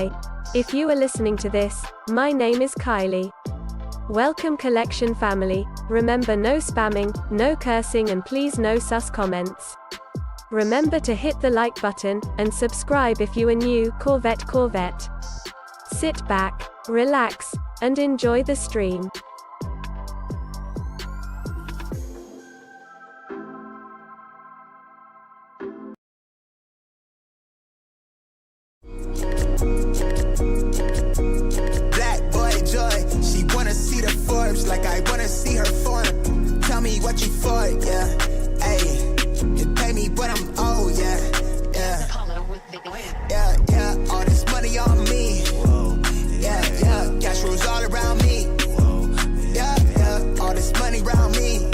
Hi. If you are listening to this, my name is Kylie. Welcome collection family. Remember, no spamming, no cursing, and please no sus comments. Remember to hit the like button, and subscribe if you are new. Corvette. Sit back, relax, and enjoy the stream. Like I wanna see her form. Tell me what you for, yeah. Ayy, you pay me, but I'm old, yeah. Yeah. All this money on me. Yeah. Cash rules all around me. Yeah. All this money around me.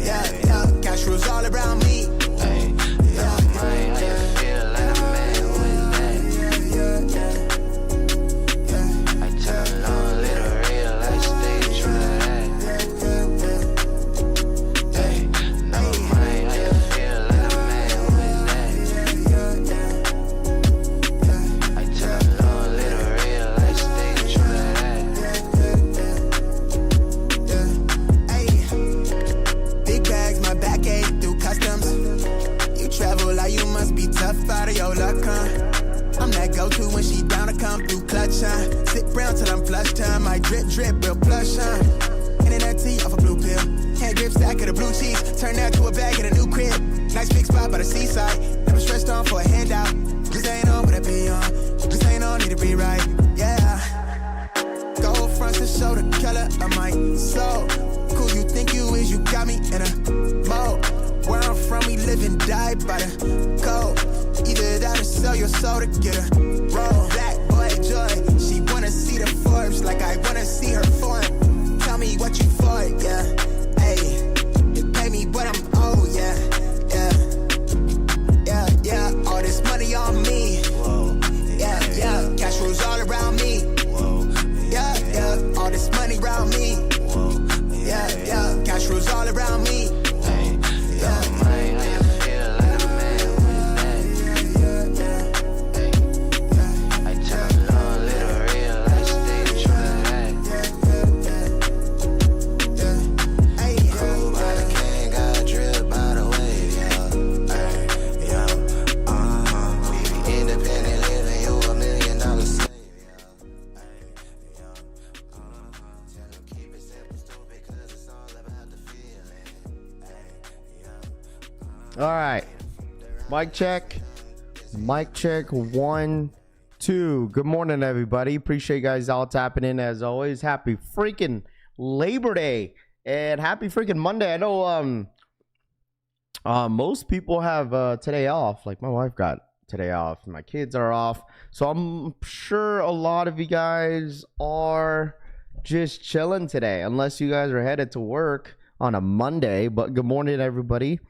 Yeah. Cash rules all around me. Out of your luck, huh? I'm that go-to when she down to come through clutch, huh? Sit round till I'm flushed, huh? My drip, real plush, huh? Internet tea off a blue pill. Hand grip stack of the blue cheese. Turn that to a bag in a new crib. Nice big spot by the seaside. Never stressed on for a handout. Just ain't on what I be on. Just ain't on, need to be right, yeah. Gold fronts to show the color of my soul. Cool you think you is, you got me in a mode. Where I'm from, we live and die by the code. Either that or sell your soul to get a roll. Black boy joy, she wanna see the Forbes like I wanna see her form. Tell me what you for, yeah. Ayy, you pay me, but I'm old, yeah. Yeah. All this money on me. Yeah. Cash rules all around me. Yeah. All this money around me. Yeah. Cash rules all around me. All right, mic check 1 2. Good morning everybody, appreciate you guys all tapping in as always. Happy freaking Labor Day and happy freaking Monday. I know most people have today off. Like my wife got today off and my kids are off, so I'm sure a lot of you guys are just chilling today, unless you guys are headed to work on a Monday. But good morning everybody.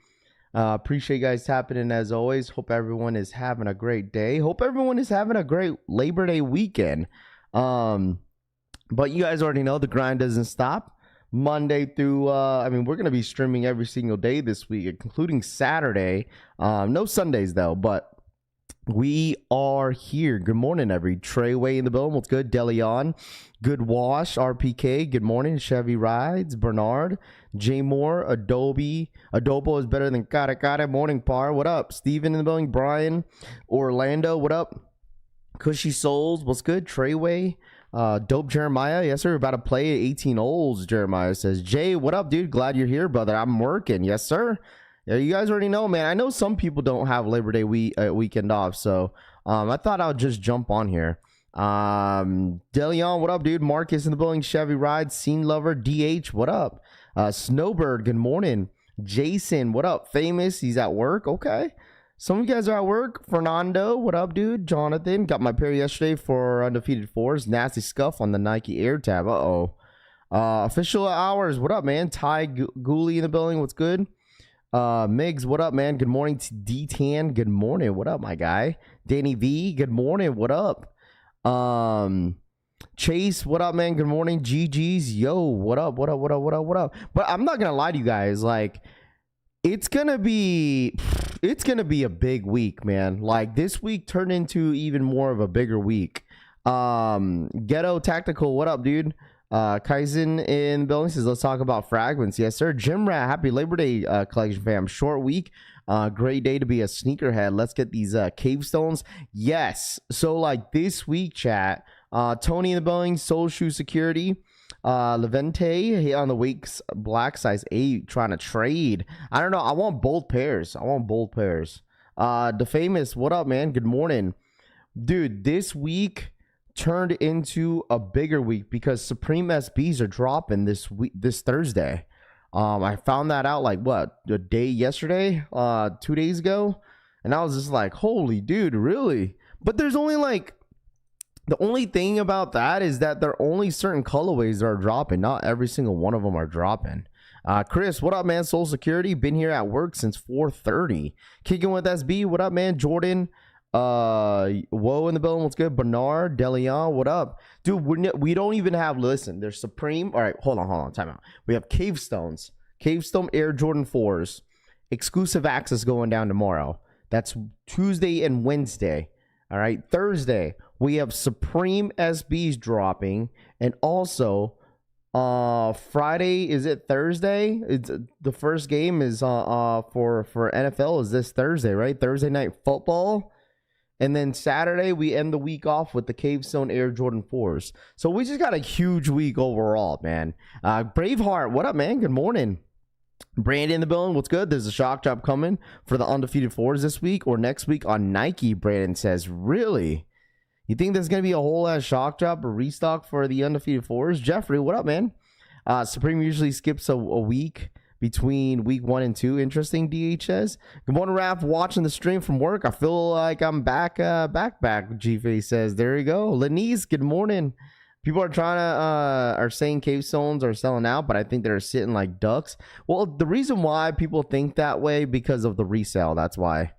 Appreciate you guys tapping in as always. Hope everyone is having a great day. Hope everyone is having a great Labor Day weekend. But you guys already know the grind doesn't stop. Monday through, we're going to be streaming every single day this week, including Saturday. No Sundays though, but we are here. Good morning, every Treyway in the building. What's good? Deleon. Good Wash. RPK. Good morning. Chevy Rides. Bernard. J Moore. Adobo is better than Cara. Morning Par. What up? Steven in the building. Brian. Orlando. What up? Cushy Souls. What's good? Treyway. Dope Jeremiah. Yes, sir. About to play 18 holes. Jeremiah says. Jay, what up, dude? Glad you're here, brother. I'm working. Yes, sir. Yeah, you guys already know, man. I know some people don't have Labor Day weekend off, so I thought I'll just jump on here. Deleon, what up, dude? Marcus in the building. Chevy Ride. Scene Lover. DH, what up? Snowbird, good morning. Jason, what up? Famous, he's at work. Okay. Some of you guys are at work. Fernando, what up, dude? Jonathan, got my pair yesterday for undefeated fours. Nasty scuff on the Nike Air Tab. Official hours, what up, man? Ty Gooley in the building. What's good? Migs, what up, man? Good morning to D-Tan. Good morning. What up, my guy? Danny V, good morning. What up? Chase, what up, man? Good morning. GG's, yo, what up? But I'm not gonna lie to you guys, like, it's gonna be a big week, man. Like this week turned into even more of a bigger week. Ghetto Tactical, what up, dude? Kaizen in the building says, let's talk about fragments. Yes, sir. Jim Rat, happy Labor Day, collection fam. Short week, great day to be a sneakerhead. Let's get these cave stones. Yes. So like this week, chat. Tony in the building, Soul Shoe Security. Levente hit on the week's black size 8 trying to trade. I don't know. I want both pairs. The famous, what up, man? Good morning, dude. This week turned into a bigger week because Supreme SBs are dropping this Thursday. I found that out like what, a day yesterday, 2 days ago, and I was just like, holy dude, really? But there's only like, the only thing about that is that there are only certain colorways that are dropping. Not every single one of them are dropping. Chris, what up, man? Soul Security, been here at work since 4:30. Kicking with SB, what up, man? Jordan, whoa in the building, what's good? Bernard, Delion, what up? Dude, we don't even have, listen, there's Supreme. All right, hold on, time out. We have Cavestone Air Jordan 4s, exclusive access going down tomorrow. That's Tuesday and Wednesday. All right, Thursday we have Supreme SBs dropping, and also Friday, is it Thursday? It's the first game is for NFL is this Thursday, right? Thursday night football. And then Saturday, we end the week off with the Cavestone Air Jordan 4s. So we just got a huge week overall, man. Braveheart, what up, man? Good morning. Brandon in the building, what's good? There's a shock drop coming for the undefeated 4s this week or next week on Nike, Brandon says. Really? You think there's going to be a whole ass shock drop or restock for the undefeated 4s? Jeffrey, what up, man? Supreme usually skips a week between week 1 and 2. Interesting, DH says. Good morning, Raff. Watching the stream from work. I feel like I'm back. G-Face says. There you go. Lenise, good morning. People are are saying cave stones are selling out, but I think they're sitting like ducks. Well, the reason why people think that way because of the resale. That's why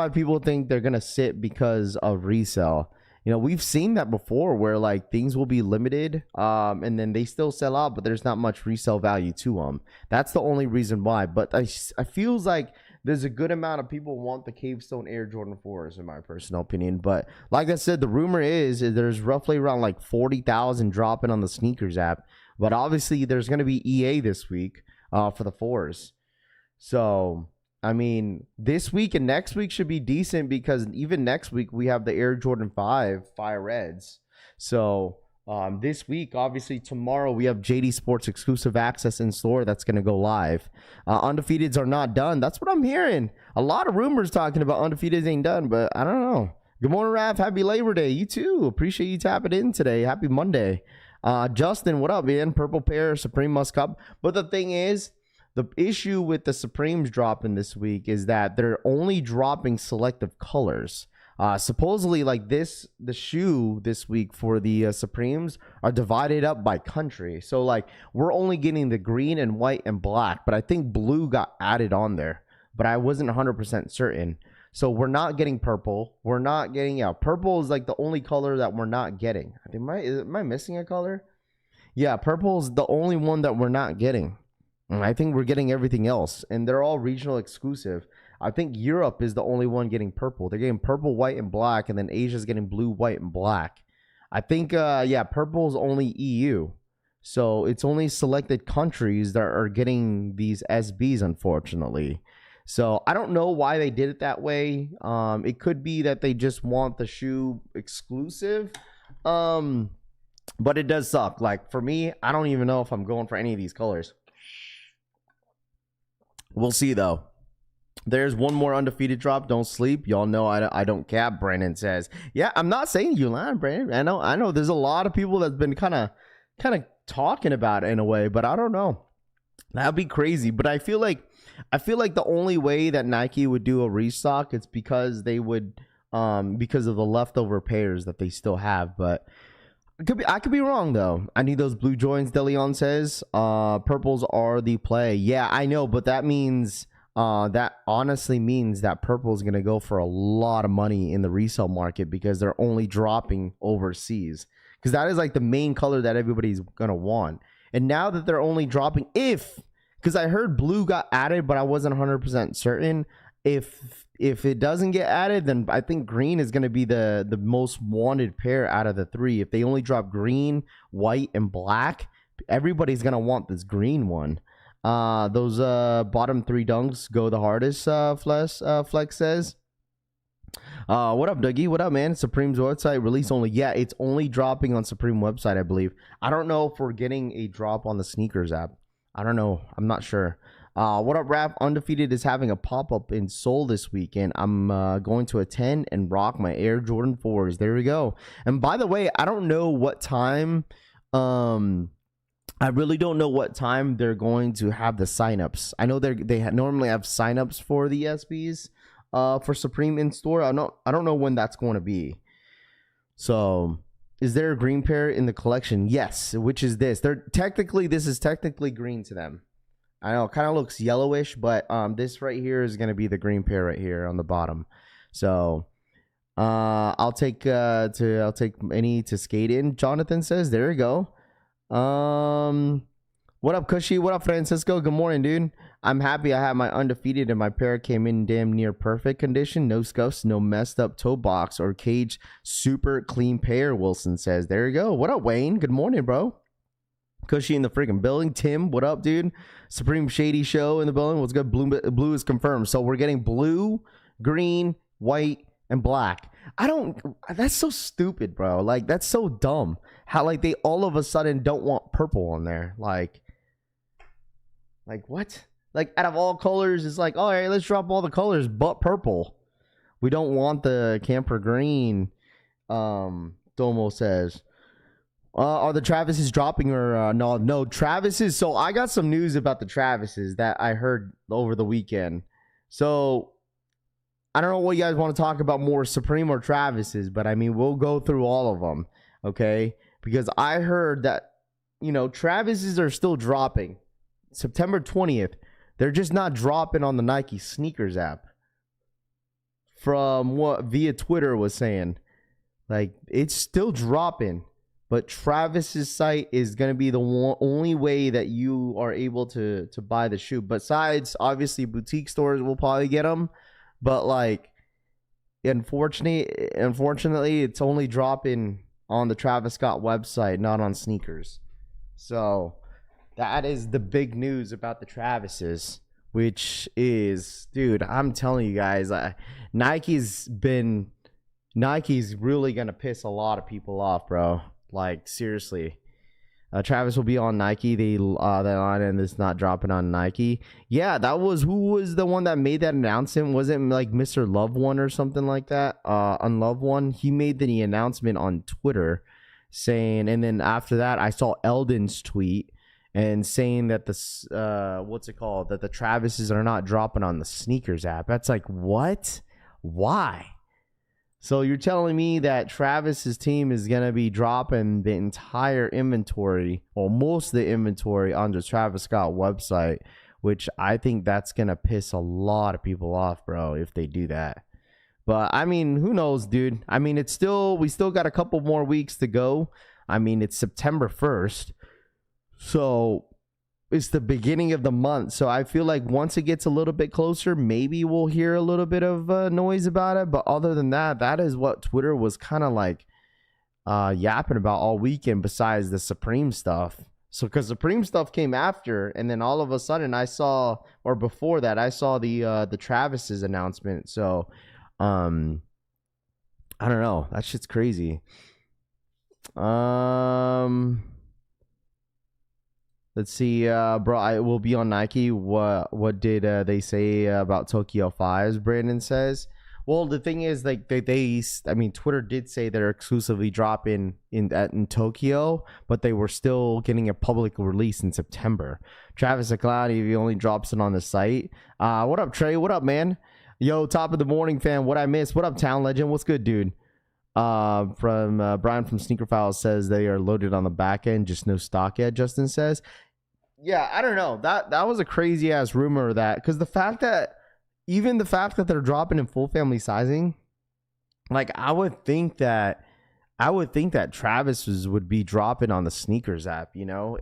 people think they're gonna sit because of resale. You know, we've seen that before where like things will be limited and then they still sell out, but there's not much resale value to them. That's the only reason why. But I feels like there's a good amount of people want the Cavestone Air Jordan 4s in my personal opinion. But like I said, the rumor is there's roughly around like 40,000 dropping on the sneakers app. But obviously there's going to be EA this week for the 4s. So I mean, this week and next week should be decent because even next week we have the Air Jordan 5 Fire Reds. So this week, obviously tomorrow, we have JD Sports exclusive access in store that's going to go live. Undefeateds are not done. That's what I'm hearing. A lot of rumors talking about undefeateds ain't done, but I don't know. Good morning, Raph. Happy Labor Day. You too. Appreciate you tapping in today. Happy Monday. Justin, what up, man? Purple Pair, Supreme Must Cup. But the thing is, the issue with the Supremes dropping this week is that they're only dropping selective colors. Supposedly, like the shoe this week for the Supremes are divided up by country. So, like, we're only getting the green and white and black, but I think blue got added on there. But I wasn't 100% certain. So, we're not getting purple. We're not getting, purple is like the only color that we're not getting. Am I missing a color? Yeah, purple is the only one that we're not getting. I think we're getting everything else, and they're all regional exclusive. I think Europe is the only one getting purple. They're getting purple, white, and black, and then Asia's getting blue, white, and black. I think, purple is only EU. So it's only selected countries that are getting these SBs, unfortunately. So I don't know why they did it that way. It could be that they just want the shoe exclusive. But it does suck. Like, for me, I don't even know if I'm going for any of these colors. We'll see, though. There's one more undefeated drop. Don't sleep. Y'all know I don't cap, Brandon says. Yeah, I'm not saying you lying, Brandon. I know there's a lot of people that's been kind of talking about it in a way, but I don't know. That'd be crazy. But I feel like the only way that Nike would do a restock, it's because they would because of the leftover pairs that they still have. But I could be wrong, though. I need those blue joints, Deleon says. Purples are the play. Yeah, I know, but that means that honestly means that purple is going to go for a lot of money in the resale market because they're only dropping overseas. Because that is like the main color that everybody's going to want. And now that they're only dropping, if because I heard blue got added, but I wasn't 100% certain. If it doesn't get added, then I think green is going to be the most wanted pair out of the three. If they only drop green, white, and black, everybody's going to want this green one. Those bottom three dunks go the hardest, Flex says. What up, Dougie? What up, man? Supreme's website release only. Yeah, it's only dropping on Supreme website, I believe. I don't know if we're getting a drop on the sneakers app. I don't know. I'm not sure. What up, Raff? Undefeated is having a pop-up in Seoul this weekend. I'm going to attend and rock my Air Jordan 4s. There we go. And by the way, I don't know what time. I really don't know what time they're going to have the signups. I know they normally have signups for the SBs for Supreme in store. I don't know when that's going to be. So, is there a green pair in the collection? Yes. Which is this? This is technically green to them. I know it kind of looks yellowish, but this right here is going to be the green pair right here on the bottom. So I'll take any to skate in. Jonathan says, there you go. What up, Cushy? What up, Francisco? Good morning, dude. I'm happy I have my undefeated and my pair came in damn near perfect condition. No scuffs, no messed up toe box or cage. Super clean pair, Wilson says. There you go. What up, Wayne? Good morning, bro. Cushy in the freaking building. Tim, what up, dude? Supreme Shady Show in the building. What's good? Blue is confirmed. So we're getting blue, green, white, and black. That's so stupid, bro. Like, that's so dumb. How, like, they all of a sudden don't want purple on there. Like what? Like, out of all colors, it's like, all right, let's drop all the colors but purple. We don't want the camper green, Domo says. Are the Travises dropping or no Travises? So I got some news about the Travises that I heard over the weekend. So I don't know what you guys want to talk about more, Supreme or Travises, but I mean, we'll go through all of them, okay? Because I heard that, Travises are still dropping. September 20th. They're just not dropping on the Nike sneakers app. From what via Twitter was saying. Like, it's still dropping. But Travis's site is going to be the only way that you are able to buy the shoe. Besides, obviously, boutique stores will probably get them. But, like, unfortunately, it's only dropping on the Travis Scott website, not on sneakers. So, that is the big news about the Travises. Which is, dude, I'm telling you guys, Nike's really going to piss a lot of people off, bro. Like, seriously. Travis will be on Nike. The line and it's not dropping on Nike. Yeah, who was the one that made that announcement? Was it like Mr. Love One or something like that? Unlove One. He made the announcement on Twitter saying, and then after that, I saw Eldon's tweet and saying that that the Travises are not dropping on the sneakers app. That's like, what? Why? So you're telling me that Travis's team is going to be dropping the entire inventory, or most of the inventory, on the Travis Scott website, which I think that's going to piss a lot of people off, bro, if they do that. But, I mean, who knows, dude? I mean, we still got a couple more weeks to go. I mean, it's September 1st. So it's the beginning of the month. So I feel like once it gets a little bit closer, maybe we'll hear a little bit of noise about it. But other than that, that is what Twitter was kind of like yapping about all weekend, besides the Supreme stuff. So because Supreme stuff came after, and then all of a sudden I saw the Travis's announcement. So I don't know. That shit's crazy. Let's see, bro. I will be on Nike. What did they say about Tokyo 5s? Brandon says. Well, the thing is, like, Twitter did say they're exclusively dropping in Tokyo, but they were still getting a public release in September. Travis Aclani, he only drops it on the site. What up, Trey? What up, man? Yo, top of the morning, fam. What I missed? What up, Town Legend? What's good, dude? From Brian from Sneaker Files says they are loaded on the back end, just no stock yet. Justin says, yeah, I don't know. That was a crazy ass rumor, that because the fact that they're dropping in full family sizing, like, I would think that I would think that would be dropping on the sneakers app,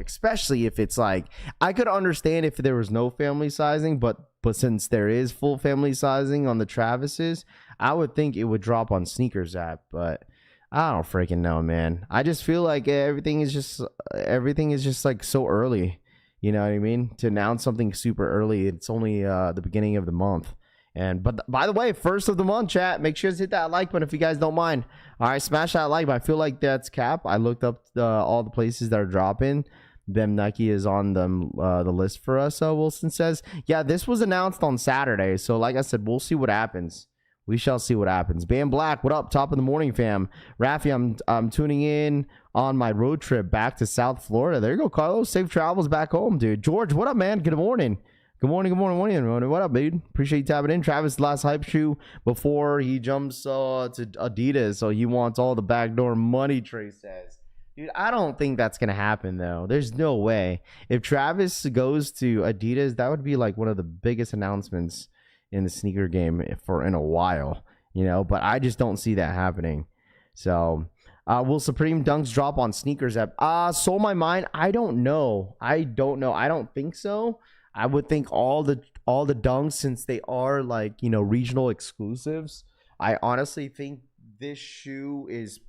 especially if it's like, I could understand if there was no family sizing, but since there is full family sizing on the Travis's, I would think it would drop on sneakers app, but I don't freaking know, man. I just feel like everything is just like so early, you know what I mean? To announce something super early, it's only the beginning of the month. But by the way, first of the month, chat, make sure to hit that like button if you guys don't mind. All right, smash that like button. I feel like that's cap. I looked up all the places that are dropping. Them Nike is on them the list for us. Wilson says, yeah, this was announced on Saturday. So like I said, we'll see what happens. We shall see what happens. Bam Black, what up? Top of the morning, fam. Raffy, I'm tuning in on my road trip back to South Florida. There you go, Carlos. Safe travels back home, dude. George, what up, man? Good morning. Good morning. What up, dude? Appreciate you tapping in. Travis, last hype shoe before he jumps to Adidas, so he wants all the backdoor money, Trey says. Dude, I don't think that's going to happen, though. There's no way. If Travis goes to Adidas, that would be like one of the biggest announcements in the sneaker game in a while, but I just don't see that happening. So, will Supreme Dunks drop on sneakers app? Sold my mind. I don't know. I don't think so. I would think all the dunks, since they are like, regional exclusives, I honestly think this shoe is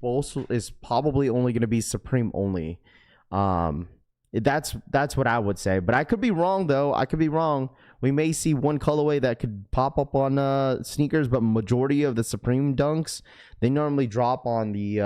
probably only going to be Supreme only. That's what I would say, but I could be wrong though. I could be wrong. We may see one colorway that could pop up on sneakers, but majority of the Supreme Dunks, they normally drop on the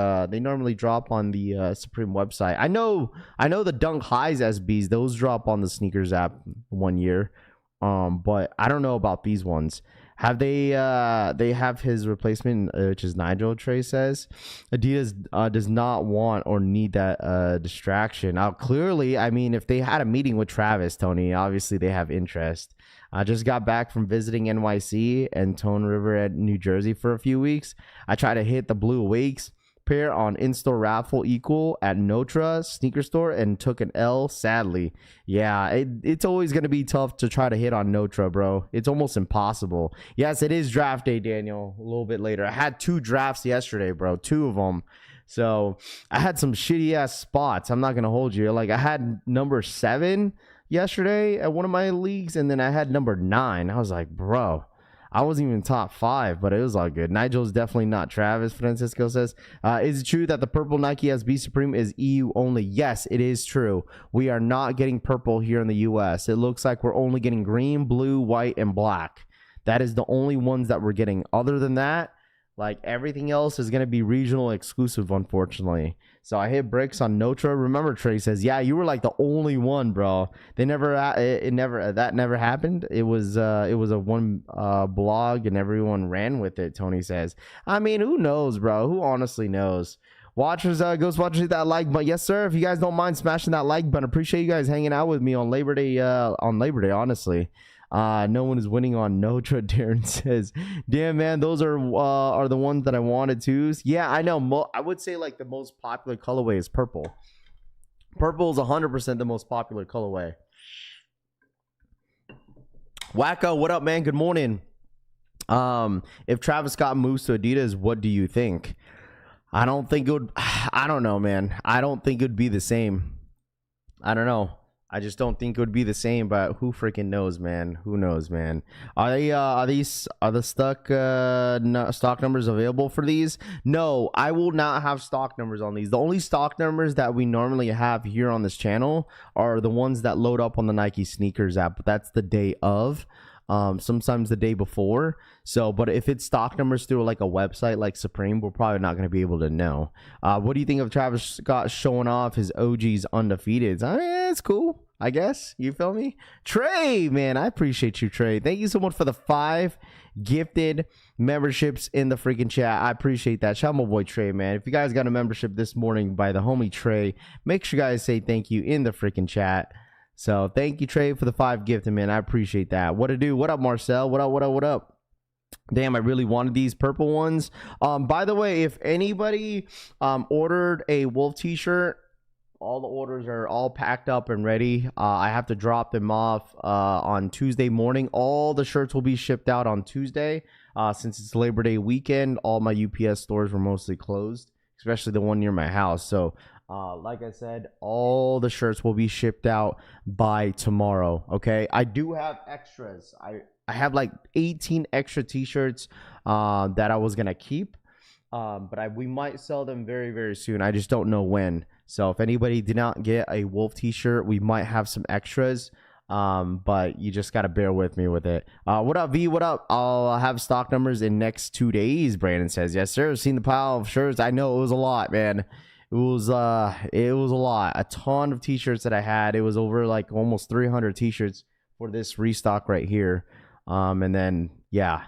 Supreme website. I know the Dunk Highs SBs, those drop on the sneakers app one year, but I don't know about these ones. Have they have his replacement, which is Nigel, Trey says. Adidas does not want or need that distraction. Now, clearly, I mean, if they had a meeting with Travis, Tony, obviously they have interest. I just got back from visiting NYC and Tone River at New Jersey for a few weeks. I tried to hit the Blue Awakes pair on in-store raffle equal at Notre sneaker store and took an L, sadly. Yeah, it's always going to be tough to try to hit on Notre, bro. It's almost impossible. Yes, it is draft day, Daniel, a little bit later. I had 2 drafts yesterday, bro, 2 of them. So I had some shitty ass spots. I'm not going to hold you. Like, I had number 7 yesterday at one of my leagues, and then I had number 9. I was like, bro, I wasn't even top 5, but it was all good. Nigel's definitely not Travis, Francisco says. Is it true that the purple Nike SB Supreme is EU only? Yes, it is true. We are not getting purple here in the US. It looks like we're only getting green, blue, white, and black. That is the only ones that we're getting. Other than that, like, everything else is going to be regional exclusive, unfortunately. So I hit bricks on Notre. Remember, Trey says, yeah, you were like the only one, bro. That never happened. It was a one blog and everyone ran with it, Tony says. I mean, who knows, bro? Who honestly knows? Watchers, Ghost Watchers, hit that like button. Yes, sir. If you guys don't mind smashing that like button, appreciate you guys hanging out with me on Labor Day, honestly. No one is winning on Notre, Darren says. Damn, man, those are the ones that I wanted to. Yeah, I know. I would say like the most popular colorway is purple. Purple is 100% the most popular colorway. Wacko, what up, man? Good morning. If Travis Scott moves to Adidas, what do you think? I don't think it would. I don't know, man. I don't think it would be the same. I don't know. I just don't think it would be the same, but who freaking knows, man? Who knows, man? Are the stock numbers available for these? No, I will not have stock numbers on these. The only stock numbers that we normally have here on this channel are the ones that load up on the Nike sneakers app, but that's the day of. Sometimes the day before. So, but if it's stock numbers through like a website like Supreme, we're probably not going to be able to know. What do you think of Travis Scott showing off his OG's undefeated? I mean, it's cool, I guess. You feel me? Trey, man, I appreciate you, Trey. Thank you so much for the 5 gifted memberships in the freaking chat. I appreciate that. Shout out my boy Trey, man. If you guys got a membership this morning by the homie Trey, make sure you guys say thank you in the freaking chat. So thank you, Trey, for the 5 gifting, man. I appreciate that. What to do? What up, Marcel? What up? Damn, I really wanted these purple ones. By the way, if anybody ordered a Wolf t-shirt, all the orders are all packed up and ready. I have to drop them off on Tuesday morning. All the shirts will be shipped out on Tuesday. Since it's Labor Day weekend, all my UPS stores were mostly closed especially the one near my house. So like I said, all the shirts will be shipped out by tomorrow. Okay, I do have extras. I have like 18 extra t-shirts that I was gonna keep, but we might sell them very, very soon. I just don't know when. So if anybody did not get a Wolf t-shirt, we might have some extras, but you just gotta bear with me with it. What up, V? What up? I'll have stock numbers in next 2 days, Brandon says. Yes sir. Seen the pile of shirts. I know it was a lot, man. It was a lot. A ton of t-shirts that I had. It was over like almost 300 t-shirts for this restock right here. And then yeah,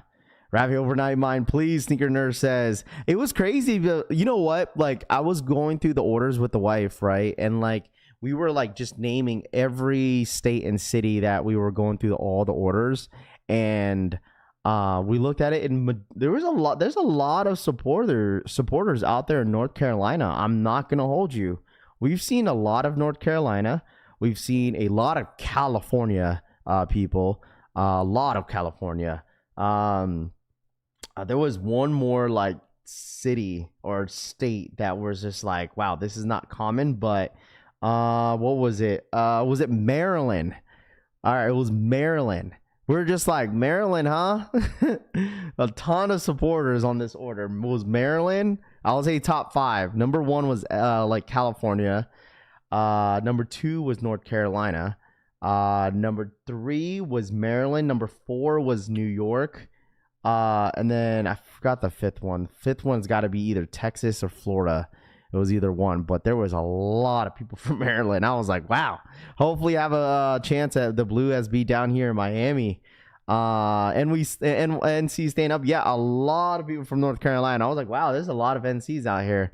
Raffy overnight mine, please. Sneaker Nurse says it was crazy, but you know what? Like I was going through the orders with the wife, right? And like we were like just naming every state and city that we were going through all the orders, and we looked at it, and there's a lot of supporters out there in North Carolina. I'm not gonna hold you. We've seen a lot of North Carolina. We've seen a lot of California people. A lot of California. There was one more like city or state that was just like, wow, this is not common. But what was it? Was it Maryland? All right, it was Maryland. We're just like, Maryland, huh? A ton of supporters on this order. It was Maryland. I'll say top 5. Number 1 was like California. Number 2 was North Carolina. Number 3 was Maryland. Number 4 was New York. And then I forgot the 5th one. 5th one's got to be either Texas or Florida. It was either one, but there was a lot of people from Maryland. I was like, wow. Hopefully I have a chance at the Blue SB down here in Miami. And NC staying up. Yeah, a lot of people from North Carolina. I was like, wow, there's a lot of NCs out here.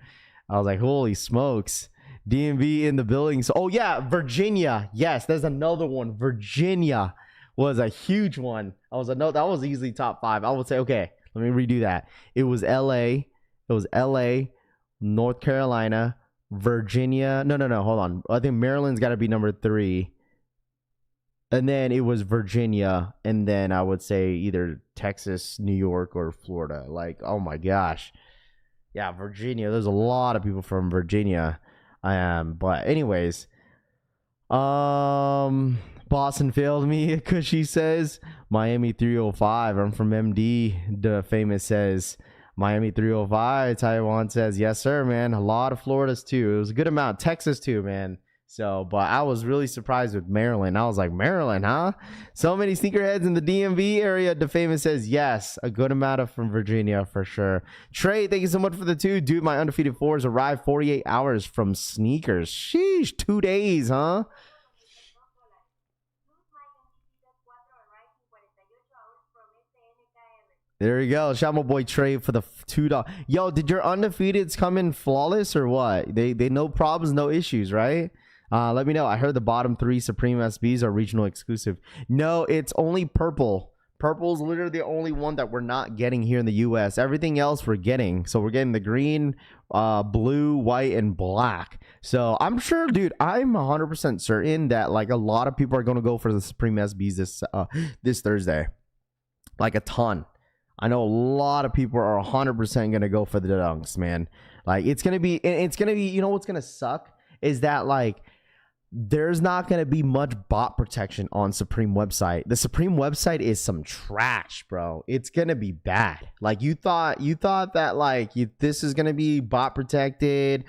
I was like, holy smokes. DMV in the building. So, oh yeah, Virginia. Yes, there's another one. Virginia was a huge one. I was like, no, that was easily top 5. I would say, okay, let me redo that. It was LA. North Carolina, Virginia. No, hold on. I think Maryland's got to be number 3. And then it was Virginia. And then I would say either Texas, New York, or Florida. Like, oh my gosh. Yeah, Virginia. There's a lot of people from Virginia. But anyways, Boston failed me because she says Miami 305. I'm from MD. The famous says Miami 305. Taiwan says yes sir, man. A lot of Florida's too. It was a good amount. Texas too, man. So, but I was really surprised with Maryland. I was like, Maryland, huh? So many sneakerheads in the DMV area. The famous says yes, a good amount of from Virginia for sure. Trey, thank you so much for the 2. Dude, my undefeated 4s arrived 48 hours from sneakers. Sheesh, 2 days, huh? There you go. Shout my boy Trey for the $2. Yo, did your undefeateds come in flawless or what? They no problems, no issues, right? Let me know. I heard the bottom 3 Supreme SBs are regional exclusive. No, it's only purple. Purple's literally the only one that we're not getting here in the US. Everything else we're getting. So we're getting the green, blue, white, and black. So I'm sure, dude, I'm 100% certain that like a lot of people are going to go for the Supreme SBs this Thursday. Like a ton. I know a lot of people are 100% going to go for the dunks, man. Like it's going to be, you know what's going to suck is that like there's not going to be much bot protection on Supreme website. The Supreme website is some trash, bro. It's going to be bad. Like you thought that like this is going to be bot protected.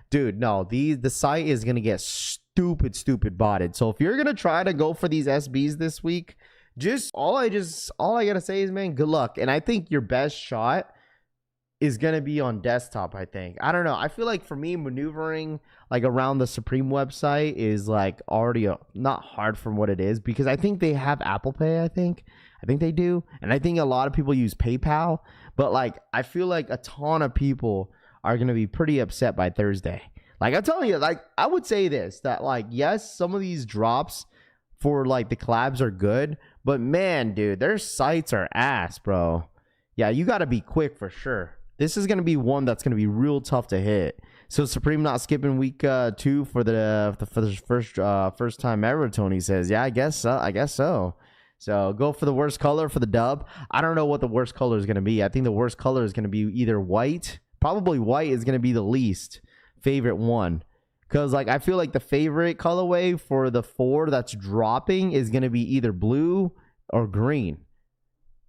Dude, no, the site is going to get stupid botted. So if you're going to try to go for these SBs this week, all I gotta say is, man, good luck. And I think your best shot is gonna be on desktop. I don't know. I feel like for me, maneuvering like around the Supreme website is like already not hard from what it is, because I think they have Apple Pay. I think they do, and I think a lot of people use PayPal. But like, I feel like a ton of people are gonna be pretty upset by Thursday. Like I'm telling you, like I would say this, that like yes, some of these drops for like the collabs are good, but man, dude, their sites are ass, bro. Yeah, you got to be quick for sure. This is going to be one that's going to be real tough to hit. So Supreme not skipping week 2 for the first time ever, Tony says. Yeah, I guess so. So go for the worst color for the dub. I don't know what the worst color is going to be. I think the worst color is going to be either white, probably white is going to be the least favorite one. Because, like, I feel like the favorite colorway for the 4 that's dropping is going to be either blue or green.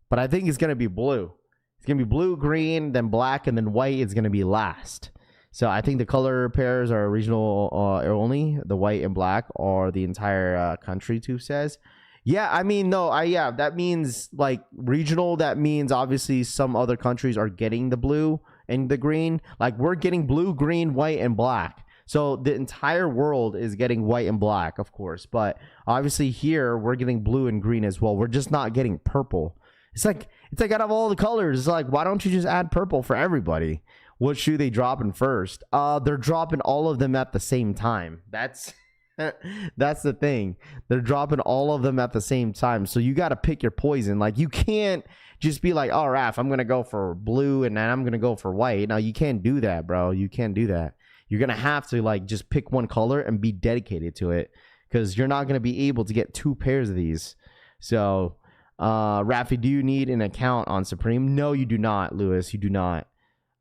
But I think it's going to be blue. It's going to be blue, green, then black, and then white is going to be last. So I think the color pairs are regional only. The white and black are the entire country, Tooth says. Yeah, I mean, no, yeah, that means, like, regional. That means, obviously, some other countries are getting the blue and the green. Like, we're getting blue, green, white, and black. So the entire world is getting white and black, of course. But obviously here, we're getting blue and green as well. We're just not getting purple. It's like out of all the colors, it's like, why don't you just add purple for everybody? What shoe they dropping first? They're dropping all of them at the same time. That's the thing. They're dropping all of them at the same time. So you got to pick your poison. Like, you can't just be like, oh, Raph, I'm going to go for blue and then I'm going to go for white. No, you can't do that, bro. You can't do that. You're going to have to, like, just pick one color and be dedicated to it, because you're not going to be able to get 2 pairs of these. So, Raffy, do you need an account on Supreme? No, you do not, Lewis. You do not.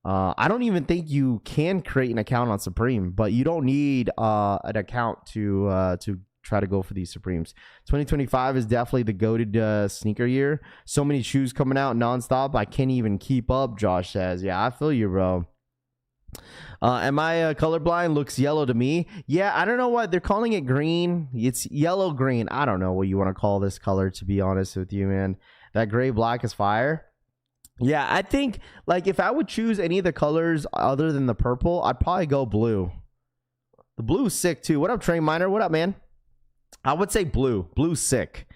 I don't even think you can create an account on Supreme, but you don't need an account to try to go for these Supremes. 2025 is definitely the goated sneaker year. So many shoes coming out nonstop. I can't even keep up, Josh says. Yeah, I feel you, bro. Am I colorblind? Looks yellow to me. Yeah, I don't know what they're calling it. Green. It's yellow green. I don't know what you want to call this color, to be honest with you, man. That gray black is fire. Yeah, I think, like, if I would choose any of the colors other than the purple, I'd probably go blue. The blue is sick too. What up, Train Miner? What up, man? I would say blue. Blue's sick.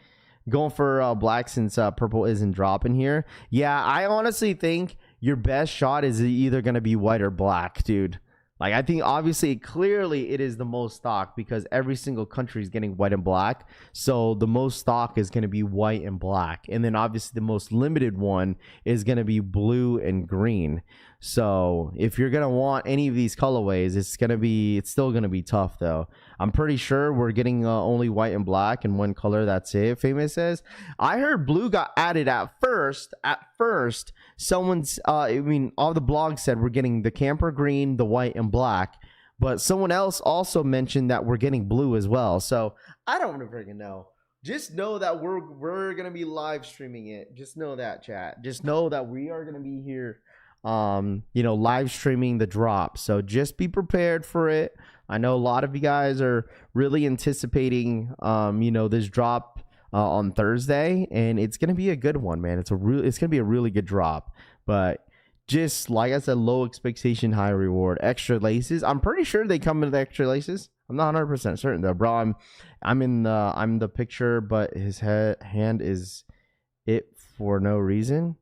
Going for black since purple isn't dropping here. Yeah, I honestly think your best shot is either going to be white or black, dude. Like, I think obviously clearly it is the most stock, because every single country is getting white and black. So the most stock is going to be white and black. And then obviously the most limited one is going to be blue and green. So if you're going to want any of these colorways, it's still going to be tough though. I'm pretty sure we're getting only white and black and one color. That's it. Famous says, I heard blue got added at first. Someone's, all the blogs said we're getting the camper green, the white and black, but someone else also mentioned that we're getting blue as well. So I don't freaking know. Just know that we're going to be live streaming it. Just know that, chat. Just know that we are going to be here, live streaming the drop. So just be prepared for it. I know a lot of you guys are really anticipating, this drop on Thursday, and it's gonna be a good one, man. It's gonna be a really good drop. But just like I said, low expectation, high reward. Extra laces. I'm pretty sure they come with extra laces. I'm not 100% certain though, bro. I'm the picture, but his hand is it for no reason.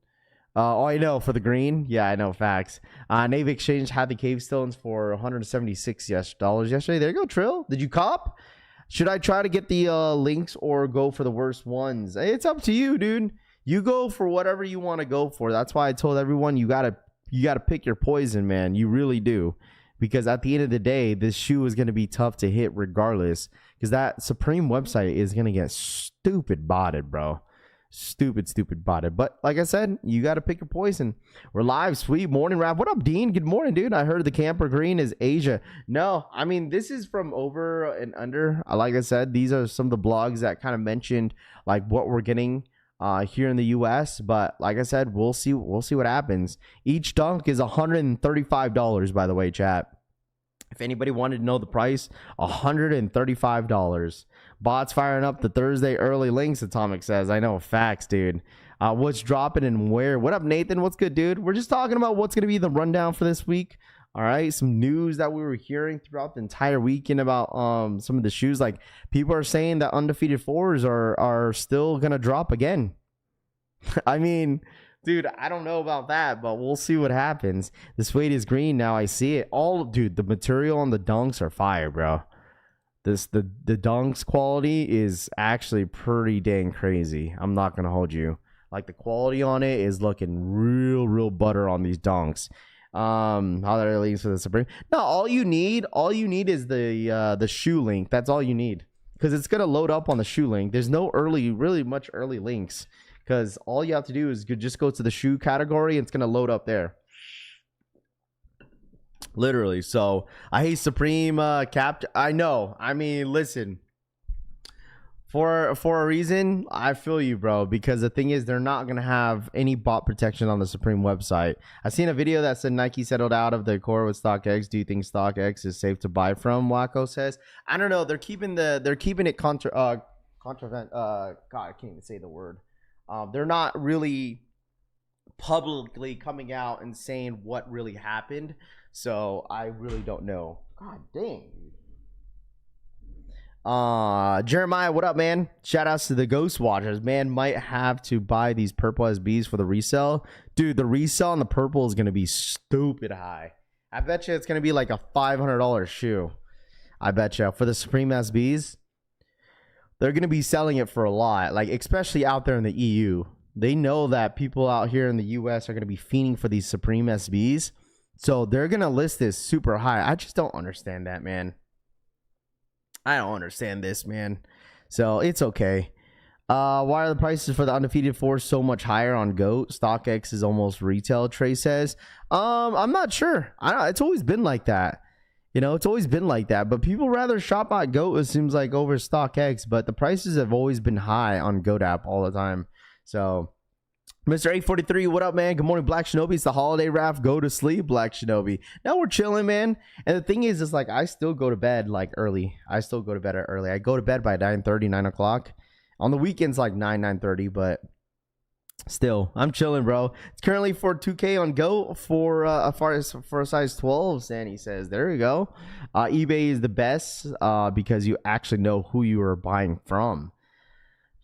I know, for the green. Yeah, I know, facts. Navy Exchange had the cave stones for $176 yesterday. There you go, Trill. Did you cop? Should I try to get the links or go for the worst ones? It's up to you, dude. You go for whatever you want to go for. That's why I told everyone you gotta pick your poison, man. You really do. Because at the end of the day, this shoe is going to be tough to hit regardless. Because that Supreme website is going to get stupid botted, bro. Stupid botted. But like I said, you got to pick your poison. We're live. Sweet morning, Raph. What up, Dean? Good morning, dude. I heard the camper green is Asia. No, I mean, this is from over and under. Like I said, these are some of the blogs that kind of mentioned like what we're getting here in the US. But like I said, we'll see what happens. Each dunk is $135, by the way, chat. If anybody wanted to know the price, $135. Bots firing up the Thursday early links, Atomic says. I know, facts, dude. What's dropping and where? What up, Nathan? What's good, dude? We're just talking about what's going to be the rundown for this week. All right, some news that we were hearing throughout the entire weekend about some of the shoes. Like, people are saying that undefeated fours are still going to drop again. I mean, dude, I don't know about that, but we'll see what happens. The suede is green now. I see it. Dude, the material on the dunks are fire, bro. The dunks quality is actually pretty dang crazy. I'm not gonna hold you. Like, the quality on it is looking real butter on these dunks. How that leads for the Supreme. No, all you need is the shoe link. That's all you need, because it's gonna load up on the shoe link. There's no really much early links, because all you have to do is just go to the shoe category and it's gonna load up there. Literally. So I hate Supreme Cap. I know. I mean, listen. For a reason, I feel you, bro. Because the thing is, they're not gonna have any bot protection on the Supreme website. I seen a video that said Nike settled out of the core with StockX. Do you think StockX is safe to buy from? Wacko says. I don't know. They're keeping it contravent. God, I can't even say the word. They're not really publicly coming out and saying what really happened. So I really don't know. God dang. Jeremiah, what up, man? Shout outs to the Ghost Watchers. Man, might have to buy these purple SBs for the resale. Dude, the resale on the purple is gonna be stupid high. I bet you it's gonna be like a $500 shoe. I bet you for the Supreme SBs, they're gonna be selling it for a lot. Like, especially out there in the EU. They know that people out here in the US are gonna be fiending for these Supreme SBs. So they're gonna list this super high. I just don't understand that, man. I don't understand this, man. So it's okay. Why are the prices for the undefeated force so much higher on GOAT? StockX is almost retail, Trey says. I'm not sure. It's always been like that. You know, it's always been like that. But people rather shop at GOAT, it seems like, over StockX. But the prices have always been high on GOAT app all the time. So Mr. 843, what up, man? Good morning, Black Shinobi. It's the holiday, Raff. Go to sleep, Black Shinobi. Now we're chilling, man. And the thing is, it's like I still go to bed like early. I still go to bed early. I go to bed by 9:30, 9 o'clock. On the weekends, like 9:30, but still, I'm chilling, bro. It's currently for 2K on Go for a size 12, Sandy says. There you go. eBay is the best because you actually know who you are buying from.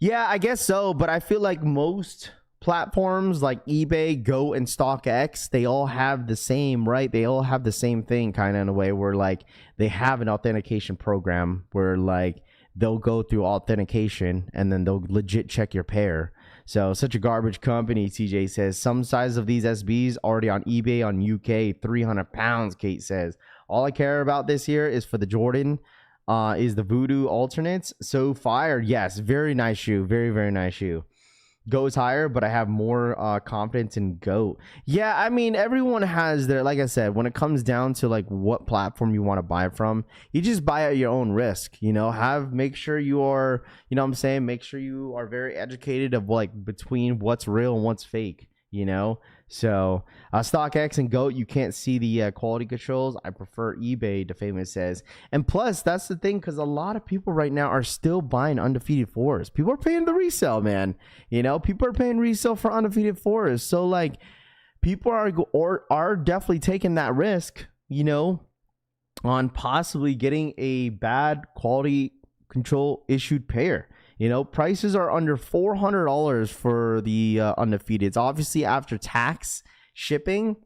Yeah, I guess so, but I feel like most platforms like eBay, Go, and StockX, they all have the same, right? They all have the same thing, kind of, in a way, where like they have an authentication program where like they'll go through authentication and then they'll legit check your pair. So such a garbage company, TJ says. Some size of these SBs already on eBay on UK, 300 pounds, Kate says. All I care about this year is for the Jordan, is the Voodoo alternates. So fire. Yes, very nice shoe. Very, very nice shoe. Goes higher, but I have more confidence in GOAT. Yeah, I mean, everyone has their, like I said, when it comes down to like what platform you want to buy from, you just buy at your own risk, you know. Make sure you are, you know what I'm saying, make sure you are very educated of like between what's real and what's fake, you know. So StockX and GOAT, you can't see the quality controls. I prefer eBay, DeFamous says. And plus, that's the thing, because a lot of people right now are still buying undefeated fours. People are paying the resale, man. You know, people are paying resale for undefeated fours. So like, people are definitely taking that risk, you know, on possibly getting a bad quality control issued pair. You know, prices are under $400 for the undefeated. It's obviously after tax, shipping,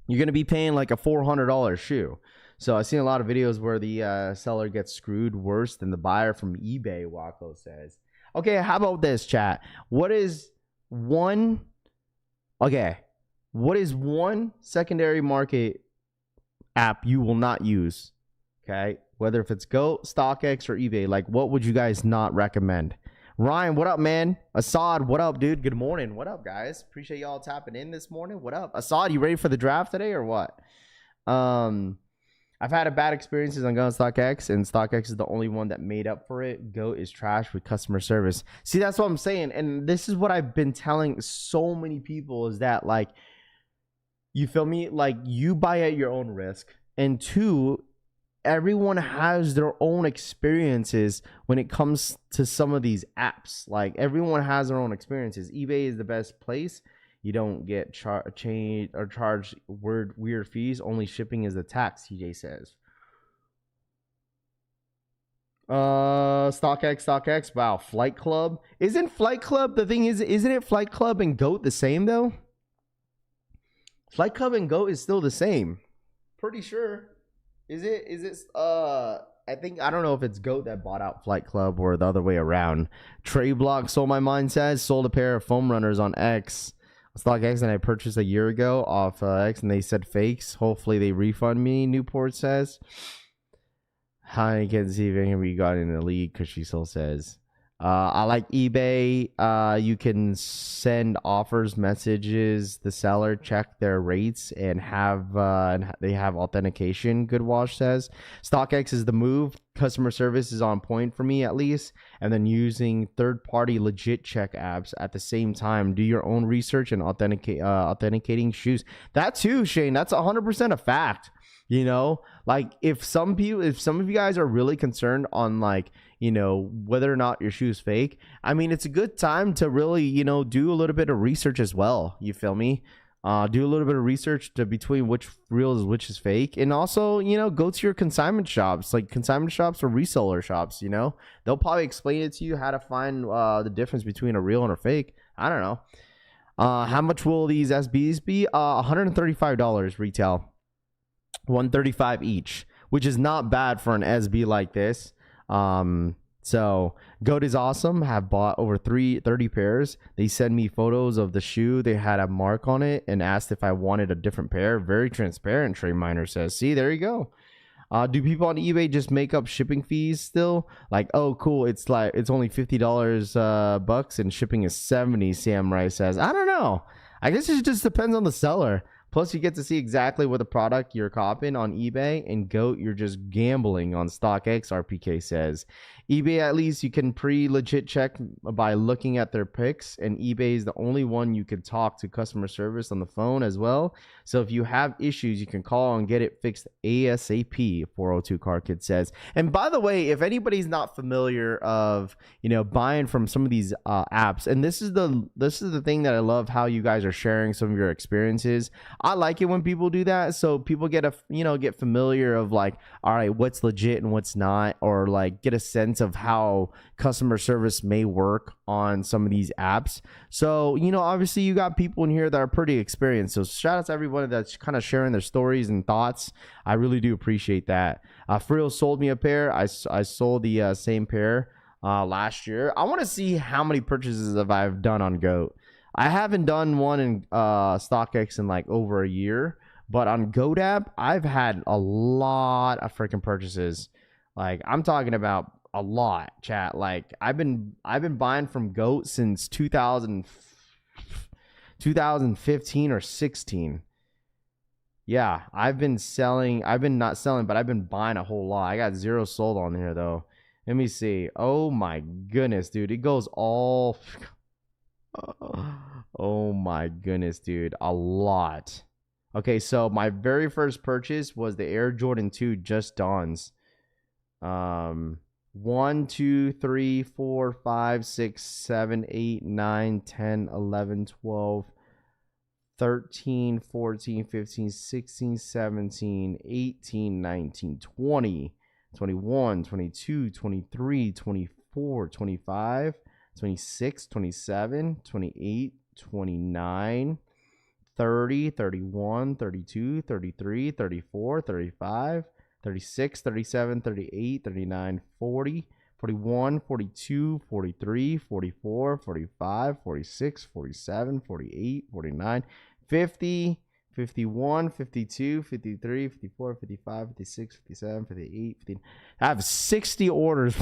you're going to be paying like a $400 shoe. So I've seen a lot of videos where the seller gets screwed worse than the buyer from eBay, Wacko says. Okay, how about this, chat? What is one secondary market app you will not use? Okay, whether if it's GOAT, StockX, or eBay, like what would you guys not recommend? Ryan, what up, man? Assad, what up, dude? Good morning. What up, guys? Appreciate y'all tapping in this morning. What up? Assad, you ready for the draft today or what? I've had a bad experiences on going StockX, and StockX is the only one that made up for it. GOAT is trash with customer service. See, that's what I'm saying, and this is what I've been telling so many people, is that like, you feel me? Like, you buy at your own risk, and two, everyone has their own experiences when it comes to some of these apps. Like, everyone has their own experiences. eBay is the best place. You don't get charged weird fees. Only shipping is the tax, TJ says. StockX. Wow, Flight Club. Isn't Flight Club, the thing is, isn't it Flight Club and GOAT the same though? Flight Club and GOAT is still the same. Pretty sure. Is it I don't know if it's GOAT that bought out Flight Club or the other way around. Trey Block, So My Mind says, sold a pair of foam runners on X. StockX, and I purchased a year ago off X, and they said fakes. Hopefully they refund me, Newport says. I can see if anybody got in the league, because she still says. I like eBay. You can send offers, messages. The seller check their rates and they have authentication. Goodwash says StockX is the move. Customer service is on point for me at least. And then using third-party legit check apps at the same time. Do your own research and authenticating shoes. That too, Shane. That's 100% a fact. You know, like if some of you guys are really concerned on like, you know, whether or not your shoe is fake, I mean, it's a good time to really, you know, do a little bit of research as well. You feel me? Do a little bit of research between which real is which is fake, and also, you know, go to your consignment shops, like consignment shops or reseller shops. You know, they'll probably explain it to you how to find the difference between a real and a fake. I don't know. How much will these SBs be? $135 retail. 135 each, which is not bad for an SB like this. So Goat is awesome. Have bought over 30 pairs. They send me photos of the shoe. They had a mark on it and asked if I wanted a different pair. Very transparent, Trey Miner says. See, there you go. Do people on eBay just make up shipping fees still? Like, oh, cool. It's only $50 bucks and shipping is 70. Samurai says. I don't know. I guess it just depends on the seller. Plus, you get to see exactly what the product you're copying on eBay, and Goat, you're just gambling on StockX, RPK says. eBay, at least, you can pre-legit check by looking at their pics, and eBay is the only one you can talk to customer service on the phone as well. So if you have issues, you can call and get it fixed ASAP, 402 Car Kid says. And by the way, if anybody's not familiar of, you know, buying from some of these apps, and this is the thing that I love, how you guys are sharing some of your experiences. I like it when people do that, so people get familiar of like, all right, what's legit and what's not, or like get a sense of how customer service may work on some of these apps. So, you know, obviously you got people in here that are pretty experienced. So shout out to everybody that's kind of sharing their stories and thoughts. I really do appreciate that. Frill sold me a pair. I sold the same pair last year. I want to see how many purchases have I've done on Goat. I haven't done one in StockX in like over a year, but on GoDap, I've had a lot of freaking purchases. Like, I'm talking about a lot, chat. Like, I've been buying from Goat since 2015 or 16. Yeah, I've been not selling, but I've been buying a whole lot. I got 0 sold on here though. Let me see. Oh my goodness, dude. It goes all oh my goodness, dude. A lot. Okay, so my very first purchase was the Air Jordan 2 Just Dawns. 1, 2, 3, 4, 5, 6, 7, 8, 9, 10, 11, 12, 13, 14, 15, 16, 17, 18, 19, 20, 21, 22, 23, 24, 25, 26, 27, 28, 29, 30, 31, 32, 33, 34, 35, 36, 37, 38, 39, 40, 41, 42, 43, 44, 45, 46, 47, 48, 49, 50, 51, 52, 53, 54, 55, 56, 57, 58, 59. I have 60 orders.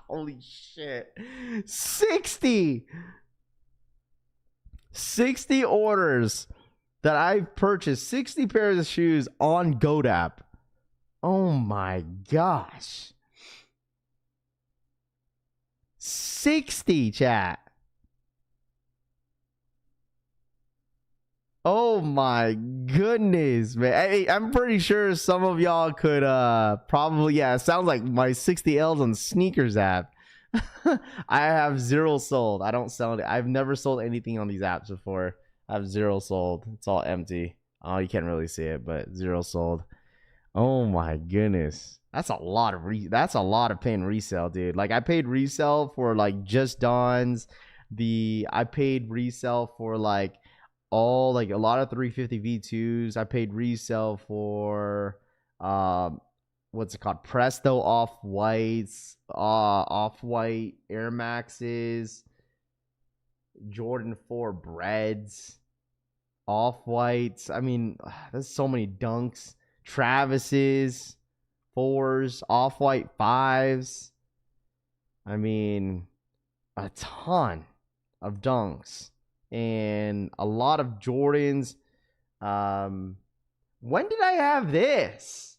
Holy shit. 60 orders that I've purchased. 60 pairs of shoes on GoDap. Oh my gosh. 60, chat. Oh my goodness, man. Hey, I'm pretty sure some of y'all could probably, yeah, it sounds like my 60 L's on sneakers app. I have 0 sold. I don't sell it. I've never sold anything on these apps before. I have 0 sold. It's all empty. Oh, you can't really see it, but 0 sold. Oh my goodness. That's a lot of paying resale, dude. Like, I paid resale for like Just Dawns. I paid resale for like a lot of 350 V2s. I paid resale for what's it called? Presto off-whites, off-white Air Maxes, Jordan 4 breads, off-whites. I mean, there's so many Dunks, Travis's 4s, off-white 5s. I mean, a ton of dunks and a lot of Jordans. When did I have this?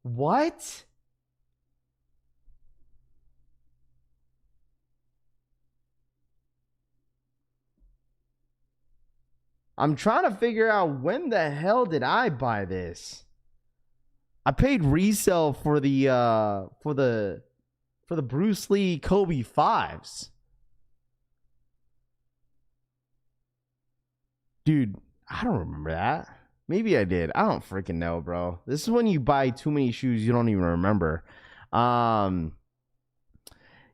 What? I'm trying to figure out when the hell did I buy this? I paid resale for the Bruce Lee Kobe 5s. Dude, I don't remember that. Maybe I did. I don't freaking know, bro. This is when you buy too many shoes you don't even remember.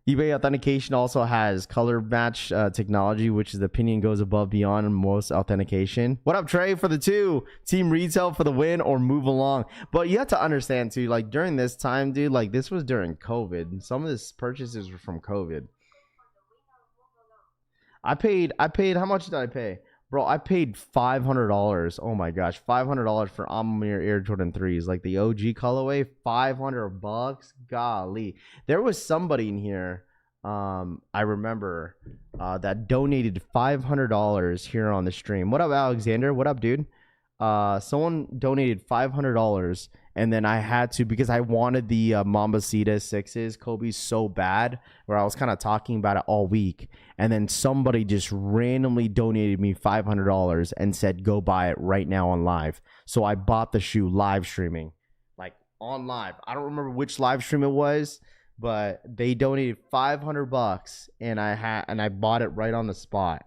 eBay authentication also has color match technology, which is the opinion goes above beyond most authentication. What up, Trey, for the 2? Team retail for the win or move along. But you have to understand too, like during this time, dude, like this was during COVID. Some of this purchases were from COVID. I paid, how much did I pay? Bro, I paid $500. Oh my gosh, $500 for Amamir Air Jordan 3s, like the OG colorway. $500. Golly, there was somebody in here. I remember that donated $500 here on the stream. What up, Alexander? What up, dude? Someone donated $500, and then I had to, because I wanted the Mambasita 6s Kobe so bad, where I was kind of talking about it all week, and then somebody just randomly donated me $500 and said go buy it right now on live. So I bought the shoe live streaming, like on live. I don't remember which live stream it was, but they donated $500, and I bought it right on the spot.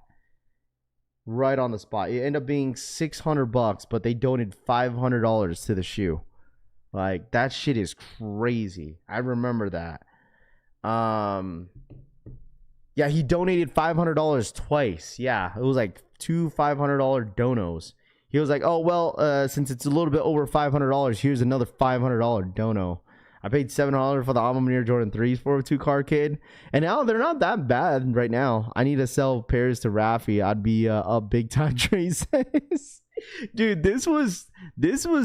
Right on the spot. It ended up being $600, but they donated $500 to the shoe. Like, that shit is crazy. I remember that. Yeah, he donated $500 twice. Yeah, it was like 2 $500 donos. He was like, oh, well, since it's a little bit over $500, here's another $500 dono. I paid $700 for the Amamir Jordan 3s 402 card kid. And now they're not that bad right now. I need to sell pairs to Raffy. I'd be up big time, Trey says. Dude, this was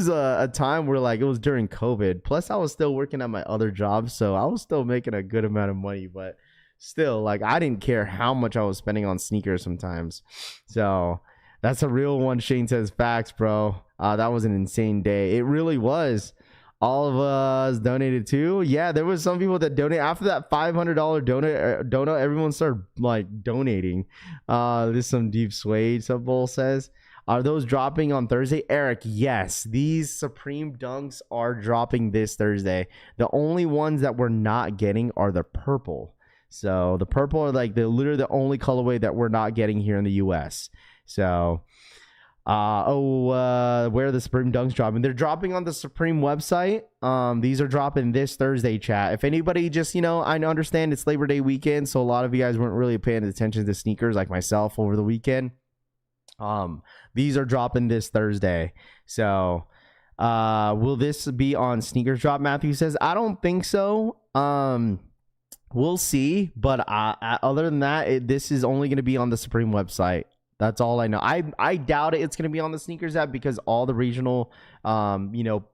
a time where, like, it was during COVID. Plus, I was still working at my other job, so I was still making a good amount of money. But still, like, I didn't care how much I was spending on sneakers sometimes. So that's a real one. Shane says, facts, bro. That was an insane day. It really was. All of us donated too. Yeah, there was some people that donate after that $500 donut. Everyone started like donating. This is some deep suede. Some bull says, are those dropping on Thursday, Eric? Yes, these Supreme Dunks are dropping this Thursday. The only ones that we're not getting are the purple. So the purple are like literally the only colorway that we're not getting here in the US. So where are the Supreme Dunks dropping? They're dropping on the Supreme website. These are dropping this Thursday, chat. If anybody just, I understand it's Labor Day weekend, so a lot of you guys weren't really paying attention to sneakers like myself over the weekend. These are dropping this Thursday. So will this be on Sneakers Drop? Matthew says, I don't think so. We'll see. But other than that, this is only going to be on the Supreme website. That's all I know. I doubt it's going to be on the Sneakers app because all the regional, Europe,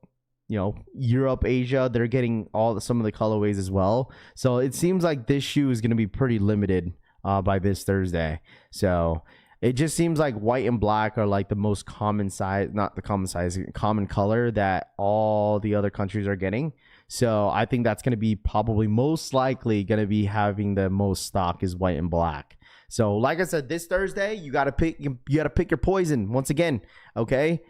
Asia, they're getting some of the colorways as well. So it seems like this shoe is going to be pretty limited by this Thursday. So it just seems like white and black are like the most common size, not the common size, common color that all the other countries are getting. So I think that's going to be probably most likely going to be having the most stock is white and black. So like I said, this Thursday, you got to pick your poison once again. Okay.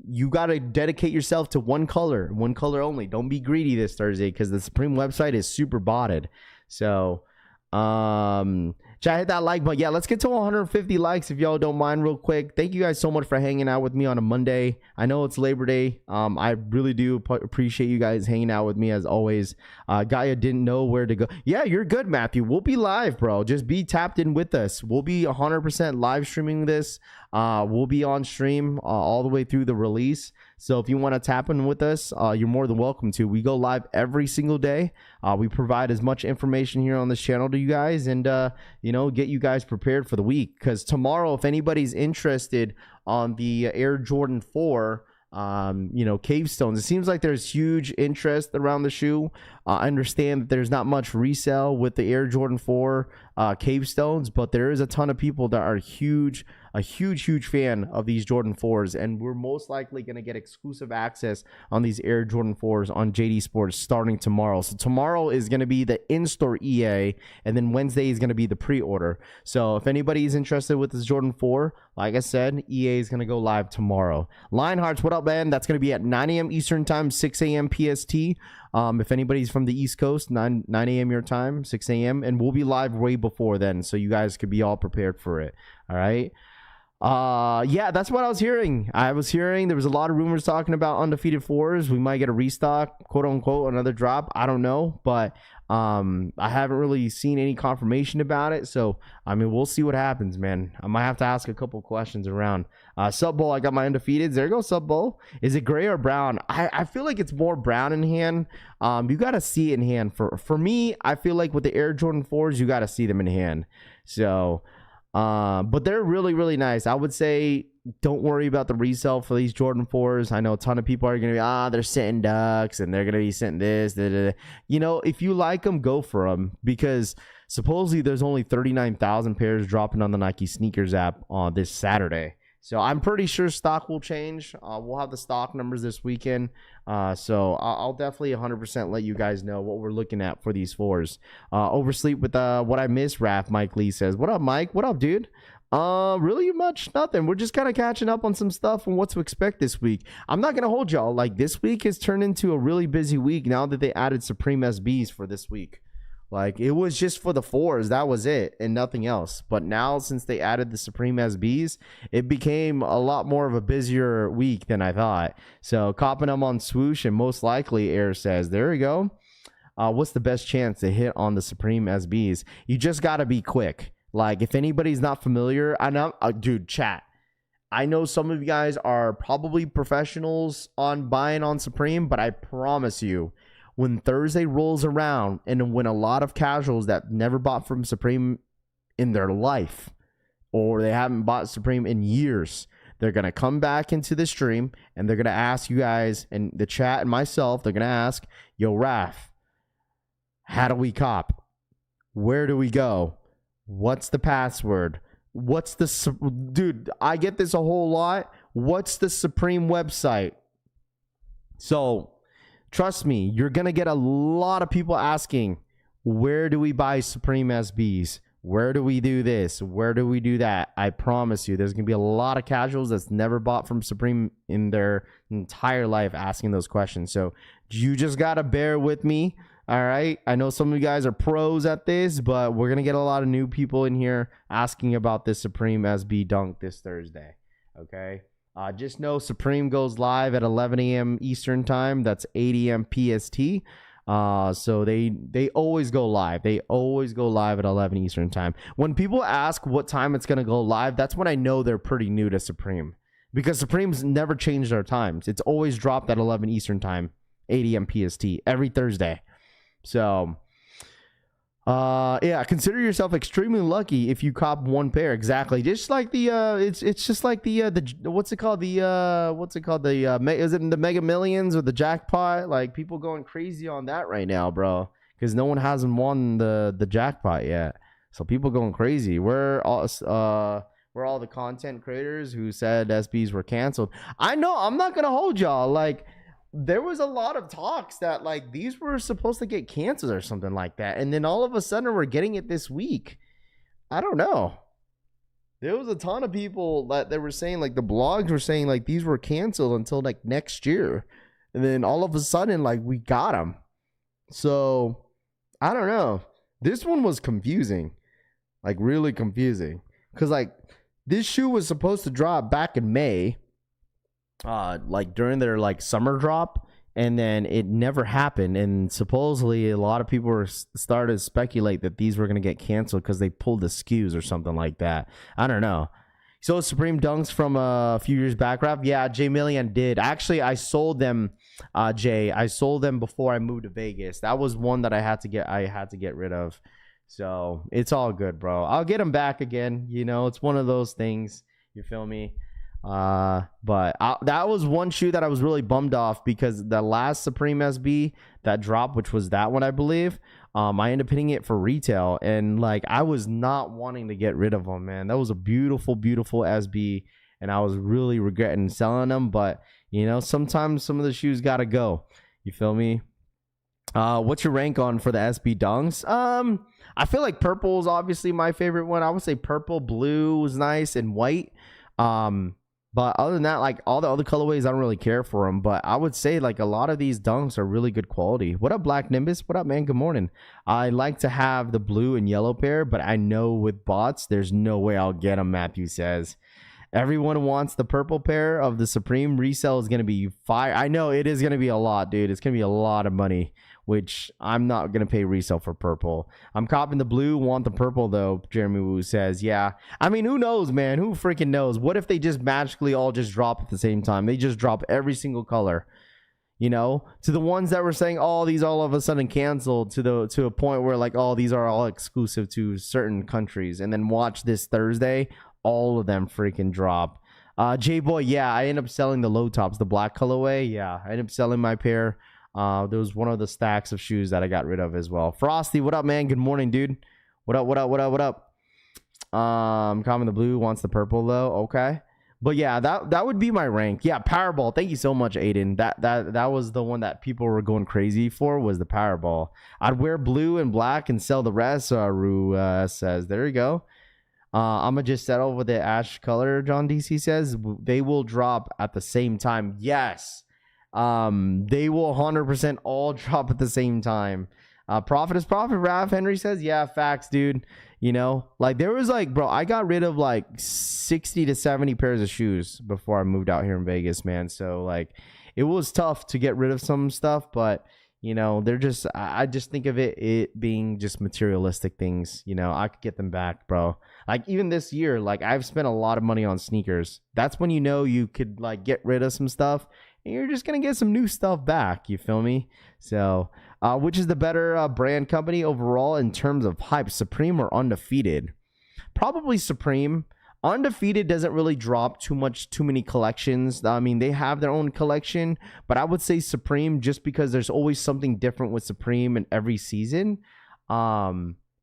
You got to dedicate yourself to one color only. Don't be greedy this Thursday because the Supreme website is super botted. So, chat, hit that like button. Yeah, let's get to 150 likes if y'all don't mind real quick. Thank you guys so much for hanging out with me on a Monday. I know it's Labor Day. I really do appreciate you guys hanging out with me as always. Gaia didn't know where to go. Yeah, you're good, Matthew. We'll be live, bro. Just be tapped in with us. We'll be 100% live streaming this. We'll be on stream all the way through the release. So if you want to tap in with us, you're more than welcome to. We go live every single day. We provide as much information here on this channel to you guys and, get you guys prepared for the week. Because tomorrow, if anybody's interested on the Air Jordan 4, cave stones. It seems like there's huge interest around the shoe. I understand that there's not much resale with the Air Jordan 4 cave stones, but there is a ton of people that are a huge fan of these Jordan 4s, and we're most likely going to get exclusive access on these Air Jordan 4s on JD Sports starting tomorrow. So tomorrow is going to be the in-store EA, and then Wednesday is going to be the pre-order. So if anybody is interested with this Jordan 4, like I said, EA is going to go live tomorrow. Lionhearts, what up, man? That's going to be at 9 a.m. Eastern time, 6 a.m. PST. If anybody's from the East Coast, 9 a.m. your time, 6 a.m. And we'll be live way before then, so you guys could be all prepared for it. All right. Yeah, that's what I was hearing. There was a lot of rumors talking about undefeated 4s. We might get a restock, quote unquote, another drop. I don't know, but I haven't really seen any confirmation about it. So I mean, we'll see what happens, man. I might have to ask a couple questions around. Sub Bowl, I got my undefeateds. There you go, Sub Bowl. Is it gray or brown? I feel like it's more brown in hand. You got to see it in hand. For me, I feel like with the Air Jordan 4s, you got to see them in hand. So but they're really nice. I would say don't worry about the resale for these Jordan 4s. I know a ton of people are going to be, they're sitting ducks and they're going to be sitting this. If you like them, go for them, because supposedly there's only 39,000 pairs dropping on the Nike sneakers app on this Saturday. So I'm pretty sure stock will change. We'll have the stock numbers this weekend. So I'll definitely 100% let you guys know what we're looking at for these 4s. Oversleep with what I missed, Raff, Mike Lee says. What up, Mike? What up, dude? Really much nothing. We're just kind of catching up on some stuff and what to expect this week. I'm not going to hold y'all. Like, this week has turned into a really busy week now that they added Supreme SBs for this week. Like, it was just for the 4s. That was it and nothing else. But now, since they added the Supreme SBs, it became a lot more of a busier week than I thought. So, copping them on Swoosh, and most likely, Air says, there we go. What's the best chance to hit on the Supreme SBs? You just got to be quick. Like, if anybody's not familiar, I know, dude, chat. I know some of you guys are probably professionals on buying on Supreme, but I promise you, when Thursday rolls around and when a lot of casuals that never bought from Supreme in their life, or they haven't bought Supreme in years, they're going to come back into the stream and they're going to ask you guys and the chat and myself, they're going to ask, yo, Raff, how do we cop? Where do we go? What's the password? Dude, I get this a whole lot. What's the Supreme website? So, trust me, you're going to get a lot of people asking, where do we buy Supreme SBs? Where do we do this? Where do we do that? I promise you, there's going to be a lot of casuals that's never bought from Supreme in their entire life asking those questions. So you just got to bear with me. All right. I know some of you guys are pros at this, but we're going to get a lot of new people in here asking about this Supreme SB dunk this Thursday. Okay. Just know Supreme goes live at 11 a.m. Eastern time. That's 8 a.m. PST. So they always go live. They always go live at 11 Eastern time. When people ask what time it's going to go live, that's when I know they're pretty new to Supreme, because Supreme's never changed their times. It's always dropped at 11 Eastern time, 8 a.m. PST every Thursday. So, yeah, consider yourself extremely lucky if you cop one pair. Exactly. Just like the, it's just like the what's it called? Is it the Mega Millions or the jackpot? Like, people going crazy on that right now, bro, because no one hasn't won the jackpot yet. So people going crazy. We're all the content creators who said SBs were canceled. I know, I'm not going to hold y'all. Like, there was a lot of talks that like these were supposed to get canceled or something like that, and then all of a sudden we're getting it this week. I don't know. There was a ton of people that they were saying, like, the blogs were saying like these were canceled until like next year, and then all of a sudden like we got them. So I don't know. This one was confusing, like really confusing, because like this shoe was supposed to drop back in May. Like during their like summer drop, and then it never happened, and supposedly a lot of people were started to speculate that these were going to get canceled because they pulled the SKUs or something like that. I don't know. So Supreme Dunks from a few years back, Raff? Yeah, J Million did. Actually, I sold them, Jay. I sold them before I moved to Vegas. That was one that I had to get rid of. So it's all good, bro. I'll get them back again. You know, it's one of those things. You feel me? That was one shoe that I was really bummed off because the last Supreme SB that dropped, which was that one, I believe, I ended up hitting it for retail, and like I was not wanting to get rid of them, man. That was a beautiful, beautiful SB, and I was really regretting selling them. But you know, sometimes some of the shoes gotta go. You feel me? What's your rank on for the SB Dunks? I feel like purple is obviously my favorite one. I would say purple, blue was nice, and white. But other than that, like all the other colorways, I don't really care for them. But I would say like a lot of these Dunks are really good quality. What up, Black Nimbus? What up, man? Good morning. I like to have the blue and yellow pair, but I know with bots, there's no way I'll get them, Matthew says. Everyone wants the purple pair of the Supreme. Resale is going to be fire. I know it is going to be a lot, dude. It's going to be a lot of money, which I'm not going to pay resale for purple. I'm copping the blue, want the purple, though, Jeremy Wu says. Yeah. I mean, who knows, man? Who freaking knows? What if they just magically all just drop at the same time? They just drop every single color. You know, to the ones that were saying, oh, these all of a sudden canceled to a point where like, oh, these are all exclusive to certain countries. And then watch this Thursday, all of them freaking drop. J-Boy, yeah, I end up selling the low tops, the black colorway. Yeah, I end up selling my pair. There was one of the stacks of shoes that I got rid of as well. Frosty, what up, man? Good morning, dude. What up, what up, what up, what up? Common the blue, wants the purple, though. Okay. But yeah, that would be my rank. Yeah, Powerball. Thank you so much, Aiden. That was the one that people were going crazy for, was the Powerball. I'd wear blue and black and sell the rest, Ru says. There you go. I'm going to just settle with the ash color, John DC says. They will drop at the same time. Yes. They will 100% all drop at the same time. Profit is profit, Raff. Henry says, yeah, facts, dude. You know, like there was like, bro, I got rid of like 60 to 70 pairs of shoes before I moved out here in Vegas, man. So like it was tough to get rid of some stuff, but you know, they're just, I just think of it being just materialistic things. You know, I could get them back, bro. Like even this year, like I've spent a lot of money on sneakers. That's when you know you could like get rid of some stuff and you're just going to get some new stuff back. You feel me? So, which is the better brand company overall in terms of hype, Supreme or Undefeated? Probably Supreme. Undefeated doesn't really drop too many collections. I mean, they have their own collection, but I would say Supreme just because there's always something different with Supreme in every season.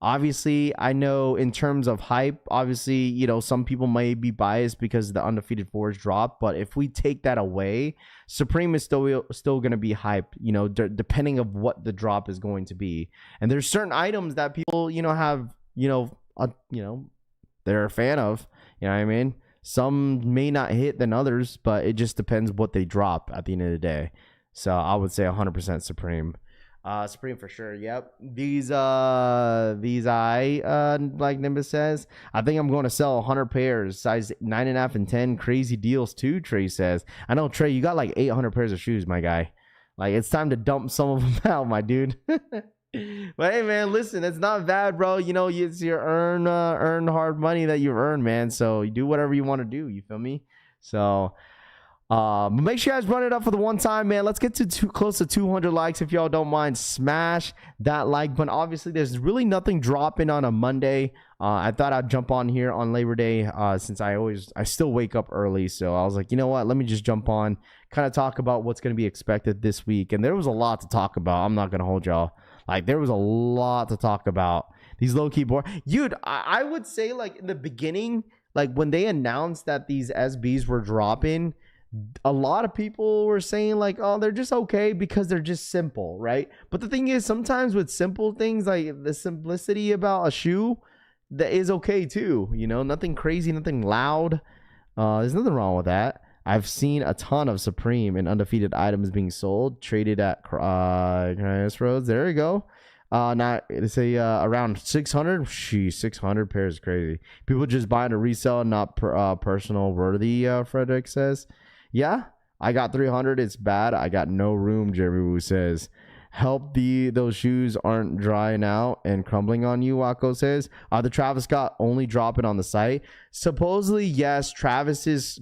Obviously, I know in terms of hype, obviously, you know, some people may be biased because the Undefeated 4s drop, but if we take that away, Supreme is still going to be hype, you know, depending of what the drop is going to be. And there's certain items that people, you know, have, you know, they're a fan of, you know what I mean? Some may not hit than others, but it just depends what they drop at the end of the day. So I would say 100% Supreme. Supreme for sure. Yep. These like Nimbus says, I think I'm going to sell 100 pairs, size 9.5 and 10. Crazy deals too, Trey says. I know, Trey, you got like 800 pairs of shoes, my guy. Like it's time to dump some of them out, my dude. But hey, man, listen, it's not bad, bro. You know, it's your earned hard money that you've earned, man. So you do whatever you want to do. You feel me? So. But make sure you guys run it up for the one time, man. Let's get to close to 200 likes. If y'all don't mind, smash that like button. Obviously, there's really nothing dropping on a Monday. I thought I'd jump on here on Labor Day since I still wake up early. So I was like, you know what? Let me just jump on, kind of talk about what's going to be expected this week. And there was a lot to talk about. I'm not going to hold y'all. Like, there was a lot to talk about. These low-key board. Dude, I would say, like, in the beginning, like, when they announced that these SBs were dropping, a lot of people were saying like, oh, they're just okay because they're just simple, right? But the thing is, sometimes with simple things, like the simplicity about a shoe, that is okay too. You know, nothing crazy, nothing loud. There's nothing wrong with that. I've seen a ton of Supreme and Undefeated items being sold, traded at Crossroads. There you go. Not say around 600. 600 pairs is crazy. People just buying to resell, not personal worthy. Frederick says. Yeah, I got 300. It's bad. I got no room, Jerry Wu says. Help those shoes aren't drying out and crumbling on you, Wako says. Are the Travis Scott only dropping on the site? Supposedly, yes. Travis's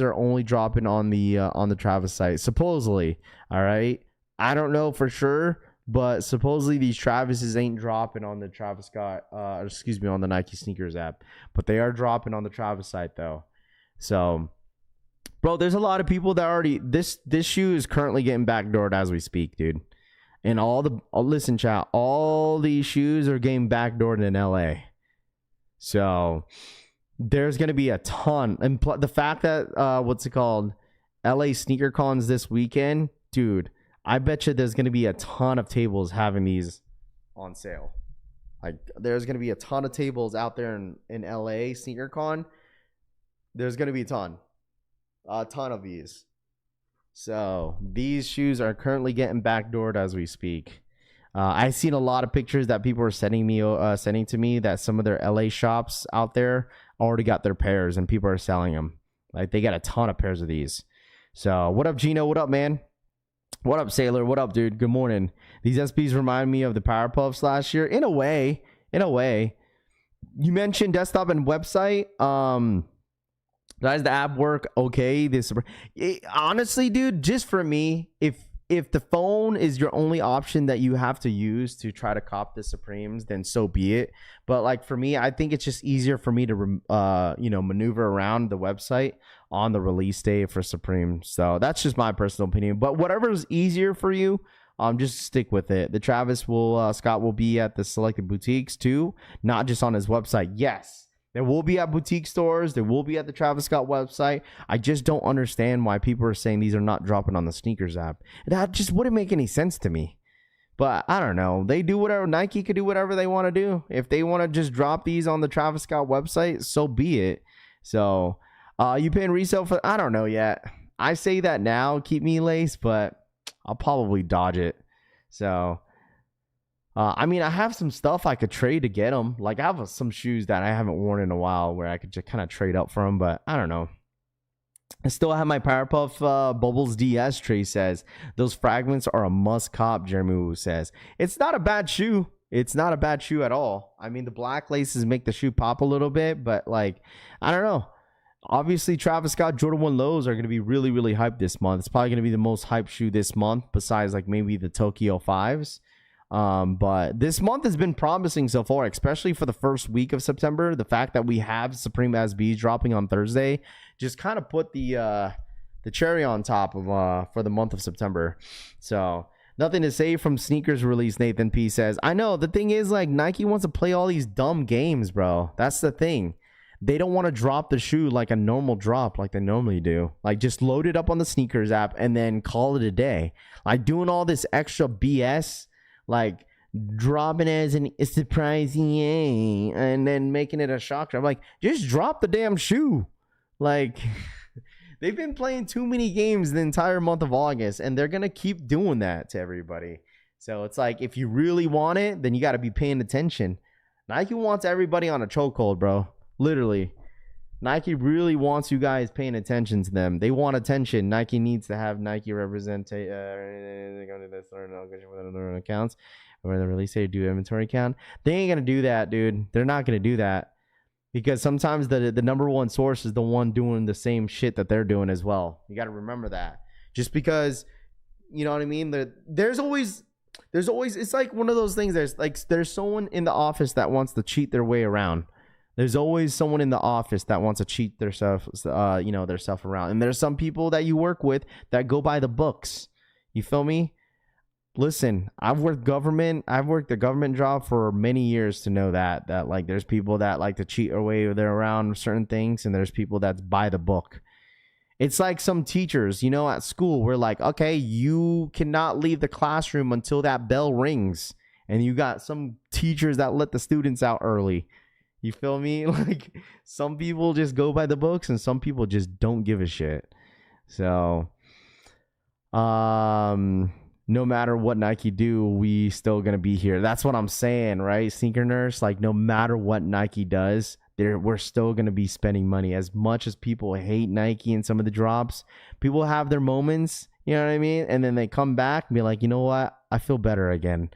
are only dropping on the Travis site. Supposedly. All right. I don't know for sure, but supposedly these Travis's ain't dropping on the Travis Scott, on the Nike sneakers app. But they are dropping on the Travis site though. So Bro, there's a lot of people that already this shoe is currently getting backdoored as we speak, dude. And listen, chat, all these shoes are getting backdoored in LA. So there's gonna be a ton, and the fact that what's it called, LA sneaker cons this weekend, dude. I bet you there's gonna be a ton of tables having these on sale. Like there's gonna be a ton of tables out there in LA sneaker con. There's gonna be a ton of these. So these shoes are currently getting backdoored as we speak. I've seen a lot of pictures that people are sending to me that some of their LA shops out there already got their pairs and people are selling them. Like they got a ton of pairs of these. So what up, Gino? What up, man? What up, Sailor? What up, dude? Good morning. These SPs remind me of the Powerpuffs last year. In a way. You mentioned desktop and website. Does the app work okay? Honestly, dude, just for me, if the phone is your only option that you have to use to try to cop the Supremes, then so be it. But like for me, I think it's just easier for me to maneuver around the website on the release day for Supreme. So that's just my personal opinion. But whatever is easier for you, just stick with it. The Travis Scott will be at the selected boutiques too, not just on his website. Yes, there will be at boutique stores. There will be at the Travis Scott website. I just don't understand why people are saying these are not dropping on the sneakers app. That just wouldn't make any sense to me. But I don't know. They do whatever. Nike could do whatever they want to do. If they want to just drop these on the Travis Scott website, so be it. So you paying resale for? I don't know yet. I say that now, keep me laced, but I'll probably dodge it. So I mean, I have some stuff I could trade to get them. Like I have some shoes that I haven't worn in a while where I could just kind of trade up for them, but I don't know. I still have my Powerpuff Bubbles DS. Trey says those fragments are a must cop. Jeremy Wu says it's not a bad shoe. It's not a bad shoe at all. I mean, the black laces make the shoe pop a little bit, but like, I don't know. Obviously, Travis Scott Jordan 1 lows are going to be really, really hyped this month. It's probably going to be the most hyped shoe this month, besides like maybe the Tokyo 5s. But this month has been promising so far, especially for the first week of September. The fact that we have Supreme SBs dropping on Thursday just kind of put the cherry on top of for the month of September. So nothing to say from sneakers release. Nathan P says, I know the thing is like Nike wants to play all these dumb games, bro. That's the thing. They don't want to drop the shoe like a normal drop like they normally do. Like just load it up on the sneakers app and then call it a day. Like doing all this extra BS, like dropping as an surprising and then making it a shock. I'm like, just drop the damn shoe. Like they've been playing too many games the entire month of August, and they're gonna keep doing that to everybody. So it's like, if you really want it, then you got to be paying attention. Nike wants everybody on a chokehold, bro. Literally, Nike really wants you guys paying attention to them. They want attention. Nike needs to have Nike represent accounts or the release date do inventory count. They ain't gonna do that, dude. They're not gonna do that, because sometimes the number one source is the one doing the same shit that they're doing as well. You got to remember that. Just because, you know what I mean. There's always it's like one of those things. There's someone in the office that wants to cheat their way around. There's always someone in the office that wants to cheat their stuff, their stuff around. And there's some people that you work with that go by the books. You feel me? Listen, I've worked the government job for many years to know that like there's people that like to cheat their way around certain things, and there's people that's by the book. It's like some teachers, at school, we're like, okay, you cannot leave the classroom until that bell rings. And you got some teachers that let the students out early. You feel me? Like some people just go by the books and some people just don't give a shit. So, no matter what Nike do, we still going to be here. That's what I'm saying, right? Sneaker Nurse, like no matter what Nike does, we're still going to be spending money. As much as people hate Nike and some of the drops, people have their moments, you know what I mean? And then they come back and be like, you know what? I feel better again.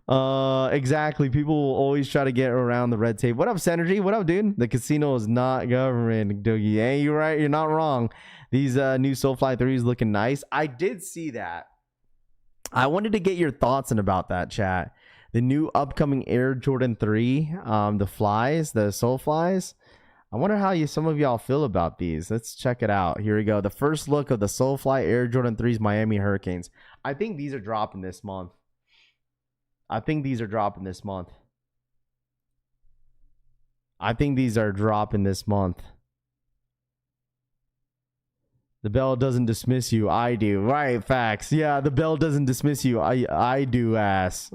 Exactly. People will always try to get around the red tape. What up, Synergy? What up, dude? The casino is not government, Doogie. Hey, you're right. You're not wrong. These new Soulfly 3s looking nice. I did see that. I wanted to get your thoughts on about that, chat. The new upcoming Air Jordan 3, the Soulflies. I wonder how some of y'all feel about these. Let's check it out. Here we go. The first look of the Soulfly Air Jordan 3's Miami Hurricanes. I think these are dropping this month. I think these are dropping this month. The bell doesn't dismiss you. I do. Right, facts. Yeah, the bell doesn't dismiss you. I do, ass.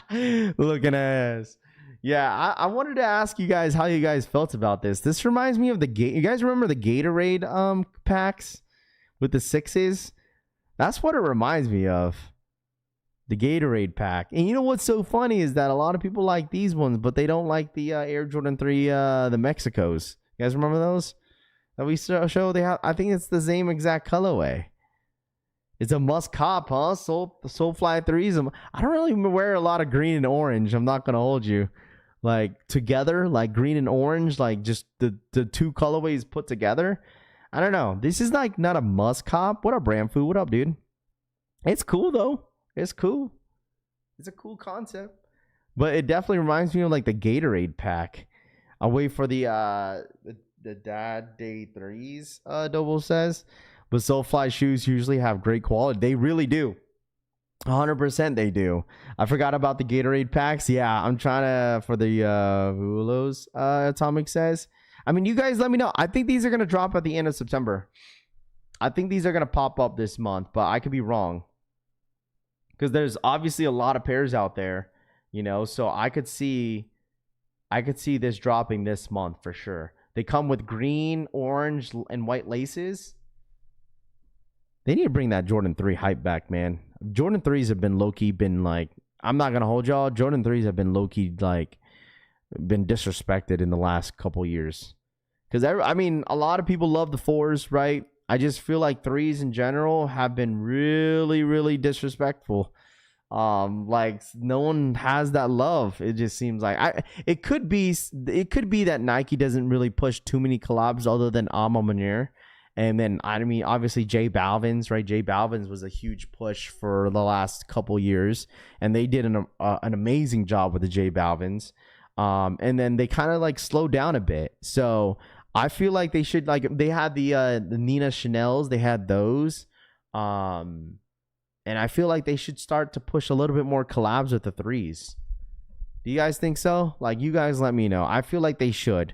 Looking ass. Yeah, I wanted to ask you guys how you guys felt about this. This reminds me of you guys remember the Gatorade packs with the 6s? That's what it reminds me of. The Gatorade pack. And you know what's so funny is that a lot of people like these ones, but they don't like the Air Jordan 3 the Mexicos. You guys remember those? That we show they have. I think it's the same exact colorway. It's a must cop, huh? Soulfly 3s. I don't really wear a lot of green and orange. I'm not gonna hold you. Like together, like green and orange, like just the two colorways put together. I don't know. This is like not a must cop. What up, Bramfu? What up, dude? It's cool though. It's cool. It's a cool concept. But it definitely reminds me of like the Gatorade pack. I'll wait for the Dad Day 3s, Double says. But Soulfly shoes usually have great quality. They really do. 100% they do. I forgot about the Gatorade packs. Yeah, I'm trying to for the Vulos, Atomic says. I mean, you guys let me know. I think these are going to drop at the end of September. I think these are going to pop up this month, but I could be wrong. Because there's obviously a lot of pairs out there, you know, so I could see this dropping this month for sure. They come with green, orange, and white laces. They need to bring that Jordan 3 hype back, man. Jordan 3s have been low-key, I'm not going to hold y'all. Jordan 3s have been low-key, been disrespected in the last couple years. Because, I mean, a lot of people love the 4s, right? I just feel like 3s in general have been really, really disrespectful. No one has that love. It just seems like it could be that Nike doesn't really push too many collabs other than Alma Manier. And then, I mean, obviously J Balvin's, right? J Balvin's was a huge push for the last couple years, and they did an amazing job with the J Balvin's. And then they kind of slowed down a bit. So I feel like they should they had the Nina Chanel's, they had those. And I feel like they should start to push a little bit more collabs with the 3s. Do you guys think so? You guys let me know. I feel like they should.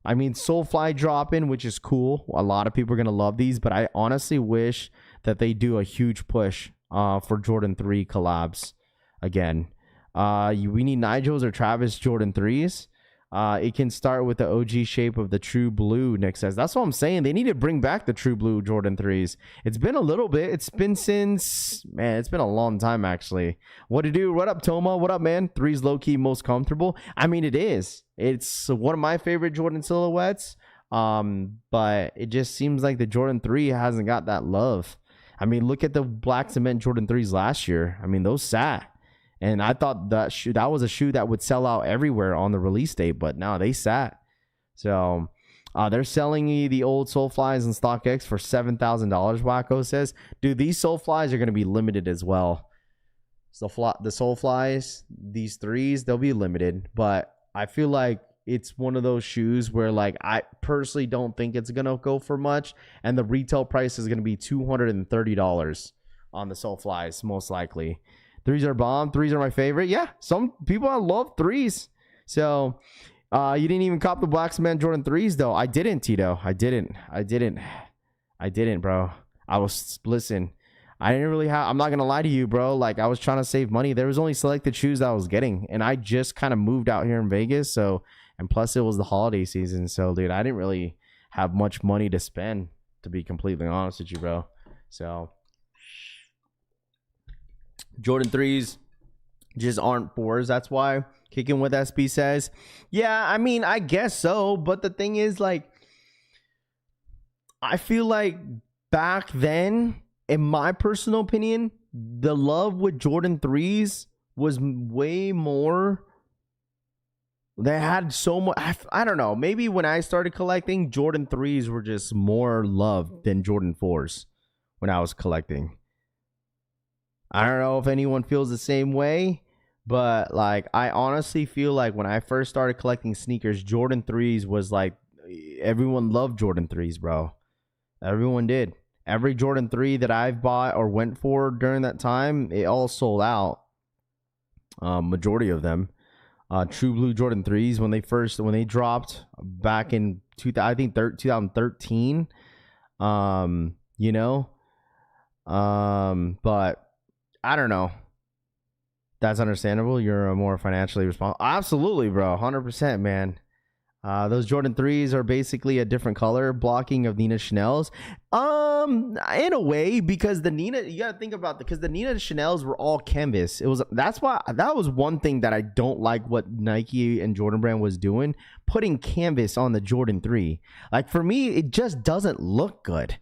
I mean, Soulfly dropping, which is cool. A lot of people are going to love these, but I honestly wish that they do a huge push for Jordan 3 collabs again. We need Nigel's or Travis Jordan 3s. It can start with the OG shape of the True Blue, Nick says. That's what I'm saying. They need to bring back the True Blue Jordan 3s. It's been a little bit. It's been it's been a long time, actually. What to do? What up, Toma? What up, man? 3's low-key most comfortable. I mean, it is. It's one of my favorite Jordan silhouettes. But it just seems like the Jordan 3 hasn't got that love. I mean, look at the Black Cement Jordan 3s last year. I mean, those sat. And I thought that was a shoe that would sell out everywhere on the release date, but no, they sat. So they're selling the old Soulflies and StockX for $7,000, Wacko says. Dude, these Soulflies are going to be limited as well. So the Soulflies, these 3s, they'll be limited. But I feel like it's one of those shoes where I personally don't think it's going to go for much. And the retail price is going to be $230 on the Soulflies, most likely. 3s are bomb. 3s are my favorite. Yeah, some people love 3s. So you didn't even cop the Black Cement Jordan 3s, though. I didn't, Tito. I didn't, bro. Listen, I didn't really have, I'm not going to lie to you, bro. I was trying to save money. There was only selected shoes that I was getting. And I just kind of moved out here in Vegas. So, and plus it was the holiday season. So, dude, I didn't really have much money to spend, to be completely honest with you, bro. So Jordan 3s just aren't 4s. That's why. Kicking with SB says, yeah, I mean, I guess so. But the thing is, I feel like back then, in my personal opinion, the love with Jordan 3s was way more. They had so much. I don't know. Maybe when I started collecting, Jordan 3s were just more loved than Jordan 4s when I was collecting. I don't know if anyone feels the same way, But like, I honestly feel like when I first started collecting sneakers, Jordan 3s was like, everyone loved Jordan 3s, bro. Everyone did. Every Jordan 3 that I've bought or went for during that time, it all sold out. Majority of them. True Blue Jordan 3s when they dropped back in 2013. You know, but I don't know. That's understandable. You're a more financially responsible. Absolutely, bro. 100%, man. Those Jordan 3s are basically a different color blocking of Nina Chanel's. In a way, because you gotta think about because the Nina Chanel's were all canvas. That was one thing that I don't like what Nike and Jordan Brand was doing, putting canvas on the Jordan 3. Like, for me, it just doesn't look good.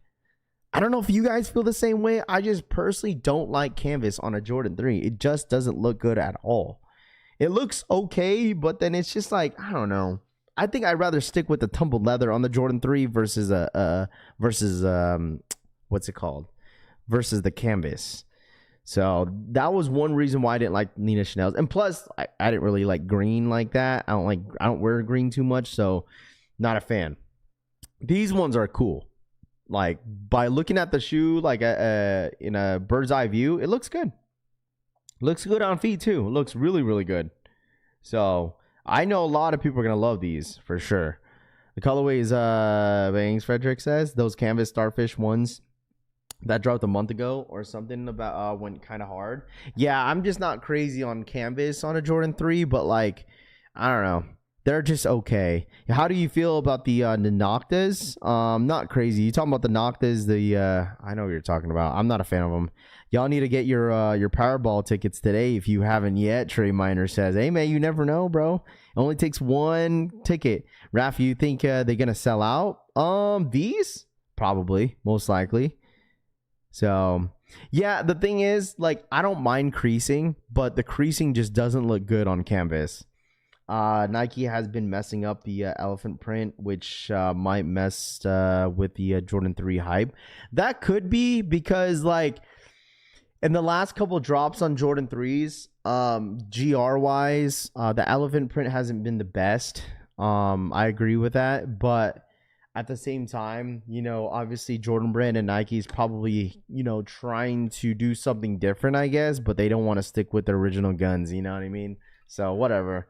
I don't know if you guys feel the same way. I just personally don't like canvas on a Jordan 3. It just doesn't look good at all. It looks okay, but then it's just like, I don't know. I think I'd rather stick with the tumbled leather on the Jordan 3 versus what's it called? Versus the canvas. So that was one reason why I didn't like Nina Chanel's. And plus, I didn't really like green like that. I don't wear green too much, so not a fan. These ones are cool. Like, by looking at the shoe, like in a bird's eye view, it looks good. Looks good on feet too. It looks really, really good. So I know a lot of people are gonna love these for sure. The colorways, Bangs Frederick says, those canvas starfish ones that dropped a month ago or something about went kind of hard. Yeah, I'm just not crazy on canvas on a Jordan 3, but like, I don't know. They're just okay. How do you feel about the Noctas? Not crazy. You talking about the Noctas? I know what you're talking about. I'm not a fan of them. Y'all need to get your Powerball tickets today if you haven't yet. Trey Miner says, "Hey man, you never know, bro. It only takes one ticket." Raffy, you think they're gonna sell out? These probably, most likely. So yeah, the thing is, like, I don't mind creasing, but the creasing just doesn't look good on canvas. Nike has been messing up the elephant print, which might mess with the Jordan 3 hype. That could be because, like, in the last couple drops on Jordan 3s, GR wise, the elephant print hasn't been the best. I agree with that, but at the same time, you know, obviously Jordan Brand and Nike is probably, you know, trying to do something different, I guess, but they don't want to stick with the original guns, you know what I mean? So whatever.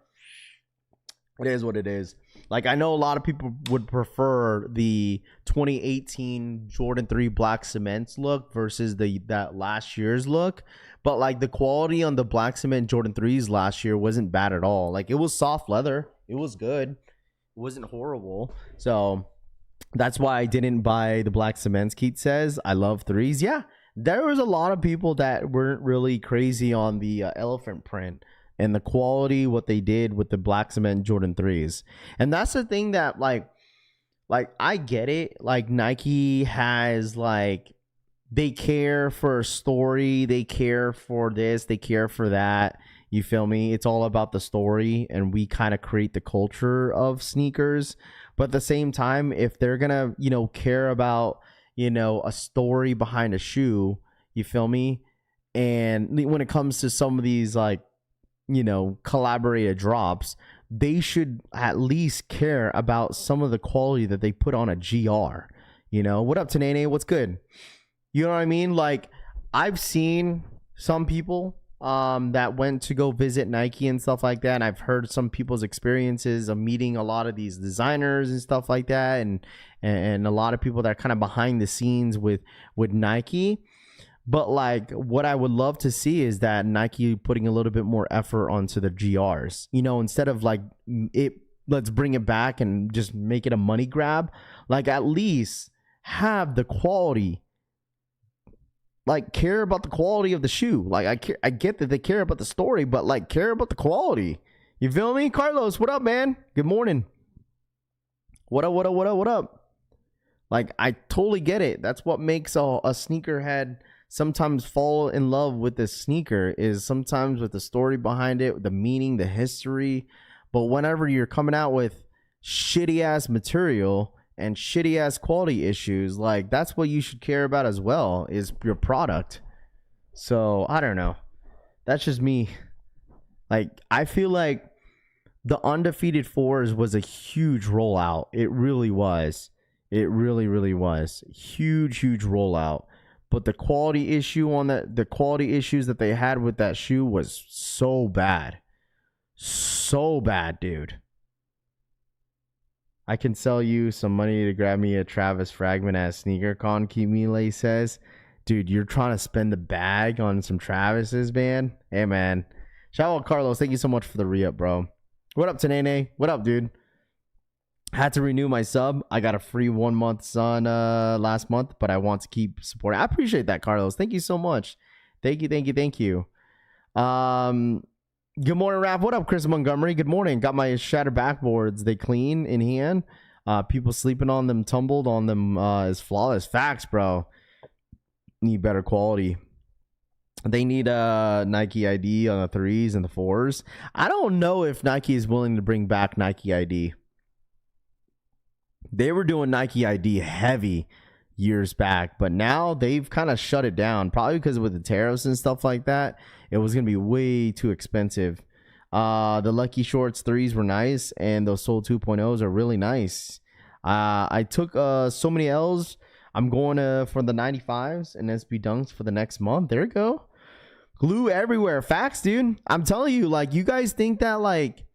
It is what it is. Like, I know a lot of people would prefer the 2018 Jordan 3 black cements look versus that last year's look. But like, the quality on the black cement Jordan 3s last year wasn't bad at all. Like, it was soft leather. It was good. It wasn't horrible. So that's why I didn't buy the black cements. Keith says, I love 3s. Yeah, there was a lot of people that weren't really crazy on the elephant print and the quality, what they did with the black cement Jordan 3s. And that's the thing that, like I get it. Like, Nike has, like, they care for a story. They care for this. They care for that. You feel me? It's all about the story, and we kind of create the culture of sneakers. But at the same time, if they're going to, you know, care about, you know, a story behind a shoe, you feel me? And when it comes to some of these, like, you know, collaborated drops, they should at least care about some of the quality that they put on a GR. You know, what up, Tanene? What's good? You know what I mean? Like, I've seen some people that went to go visit Nike and stuff like that, and I've heard some people's experiences of meeting a lot of these designers and stuff like that, and a lot of people that are kind of behind the scenes with Nike. But like, what I would love to see is that Nike putting a little bit more effort onto the GRs, you know, instead of like let's bring it back and just make it a money grab. Like, at least have the quality, like, care about the quality of the shoe. Like, I get that they care about the story, but like, care about the quality. You feel me? Carlos, what up, man? Good morning. What up? Like, I totally get it. That's what makes a sneakerhead sometimes fall in love with the sneaker, is sometimes with the story behind it, the meaning, the history. But whenever you're coming out with shitty ass material and shitty ass quality issues, like, that's what you should care about as well, is your product. So I don't know. That's just me. Like, I feel like the undefeated fours was a huge rollout. It really was. It really, really was. Huge rollout. But the quality issue on the quality issues that they had with that shoe was so bad. So bad, dude. I can sell you some money to grab me a Travis Fragment at SneakerCon, Kimile says. Dude, you're trying to spend the bag on some Travis's, man. Hey, man. Shout out Carlos. Thank you so much for the re-up, bro. What up, Tanene? What up, dude? Had to renew my sub. I got a free 1 month on last month, but I want to keep supporting. I appreciate that, Carlos. Thank you so much. Thank you. Good morning, Raff. What up, Chris Montgomery? Good morning. Got my shattered backboards. They clean in hand. People sleeping on them, tumbled on them is flawless. Facts, bro. Need better quality. They need a Nike ID on the 3s and the 4s. I don't know if Nike is willing to bring back Nike ID. They were doing Nike ID heavy years back, but now they've kind of shut it down, probably because with the tariffs and stuff like that, it was going to be way too expensive. The Lucky Shorts 3s were nice, and those Soul 2.0s are really nice. I took so many L's. I'm going for the 95s and SB Dunks for the next month. There you go. Glue everywhere. Facts, dude. I'm telling you, like, you guys think that, like,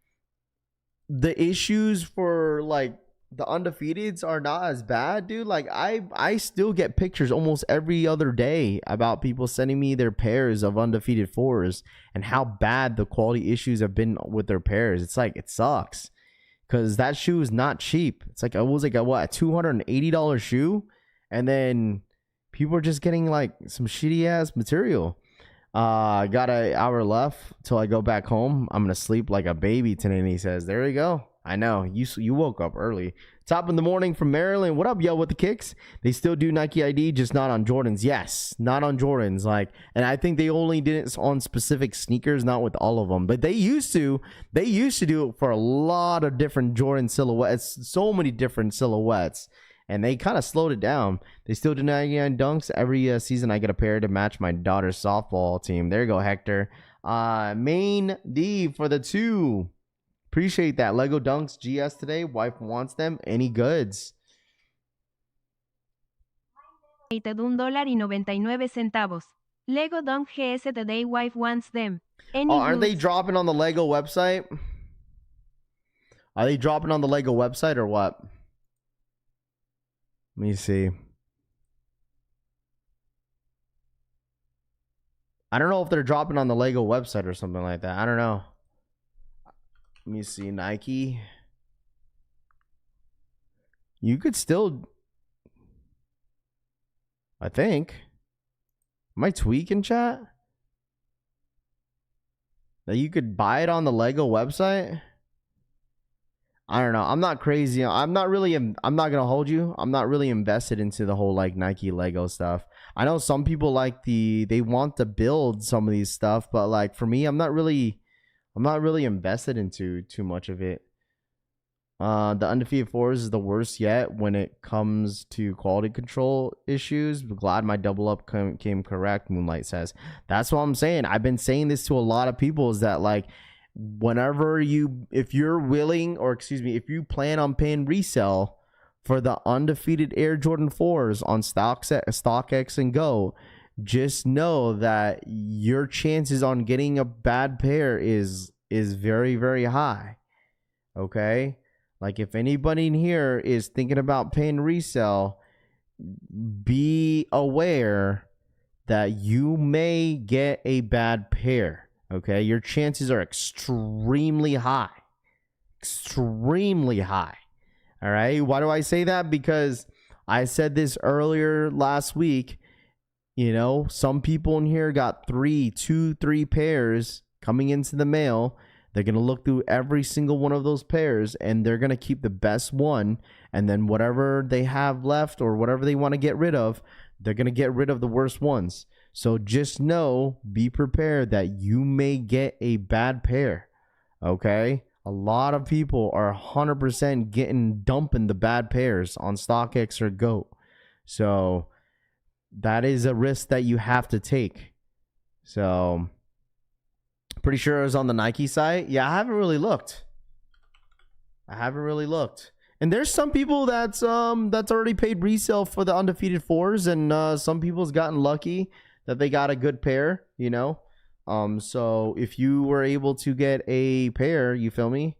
the issues for, like, the undefeateds are not as bad, dude. Like, I still get pictures almost every other day about people sending me their pairs of undefeated 4s and how bad the quality issues have been with their pairs. It's like, it sucks because that shoe is not cheap. It's like, it was like a $280 shoe, and then people are just getting like some shitty ass material. I got an hour left till I go back home. I'm gonna sleep like a baby today. And he says, there you go. I know you woke up early. Top in the morning from Maryland. What up, yo? With the kicks, they still do Nike ID, just not on Jordans. Yes, not on Jordans. Like, and I think they only did it on specific sneakers, not with all of them. But they used to do it for a lot of different Jordan silhouettes, so many different silhouettes, and they kind of slowed it down. They still do 99 dunks every season. I get a pair to match my daughter's softball team. There you go, Hector. Main D for the 2. Appreciate that. Lego Dunks GS today. Wife wants them. Any goods? $1.99. Lego Dunk GS today. Wife wants them. Any Aren't they dropping on the Lego website? Are they dropping on the Lego website or what? Let me see. I don't know if they're dropping on the Lego website or something like that. I don't know. Let me see. Nike. You could still, I think. Am I tweaking, chat? That you could buy it on the Lego website? I don't know. I'm not crazy. I'm not gonna hold you. I'm not really invested into the whole like Nike Lego stuff. I know some people like they want to build some of these stuff, but like for me, I'm not really invested into too much of it. The undefeated 4s is the worst yet when it comes to quality control issues. Glad my double up came correct, Moonlight says. That's what I'm saying. I've been saying this to a lot of people, is that like whenever if you plan on paying resell for the undefeated Air Jordan 4s on StockX and Go, just know that your chances on getting a bad pair is very, very high. Okay? Like, if anybody in here is thinking about paying resell, be aware that you may get a bad pair. Okay? Your chances are extremely high. Extremely high. All right? Why do I say that? Because I said this earlier last week. You know, some people in here got 3 pairs coming into the mail. They're going to look through every single one of those pairs, and they're going to keep the best one. And then whatever they have left or whatever they want to get rid of, they're going to get rid of the worst ones. So just know, be prepared that you may get a bad pair. Okay? A lot of people are 100% dumping the bad pairs on StockX or Go. So that is a risk that you have to take. So Pretty sure it was on the Nike site. Yeah, I haven't really looked. And there's some people that's already paid resale for the undefeated fours, and some people's gotten lucky that they got a good pair, you know. So if you were able to get a pair, you feel me?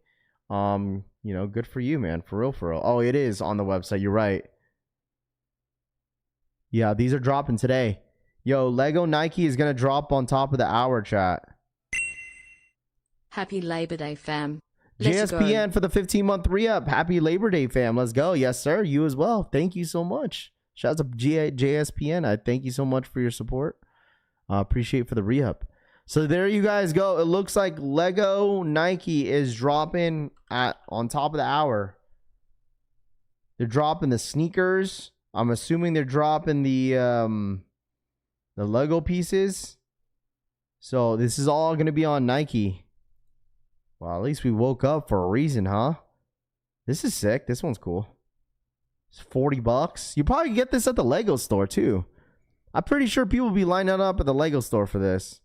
You know, good for you, man. For real, for real. Oh, it is on the website. You're right. Yeah, these are dropping today. Yo, Lego Nike is gonna drop on top of the hour, chat. Happy Labor Day, fam. Let's JSPN go. for the 15-month re-up. Happy Labor Day, fam. Let's go. Yes, sir. You as well. Thank you so much. Shout out to JSPN. I thank you so much for your support. Appreciate for the re-up. So there you guys go. It looks like Lego Nike is dropping on top of the hour. They're dropping the sneakers. I'm assuming they're dropping the Lego pieces. So this is all going to be on Nike. Well, at least we woke up for a reason, huh? This is sick. This one's cool. It's $40. You probably get this at the Lego store too. I'm pretty sure people will be lining up at the Lego store for this.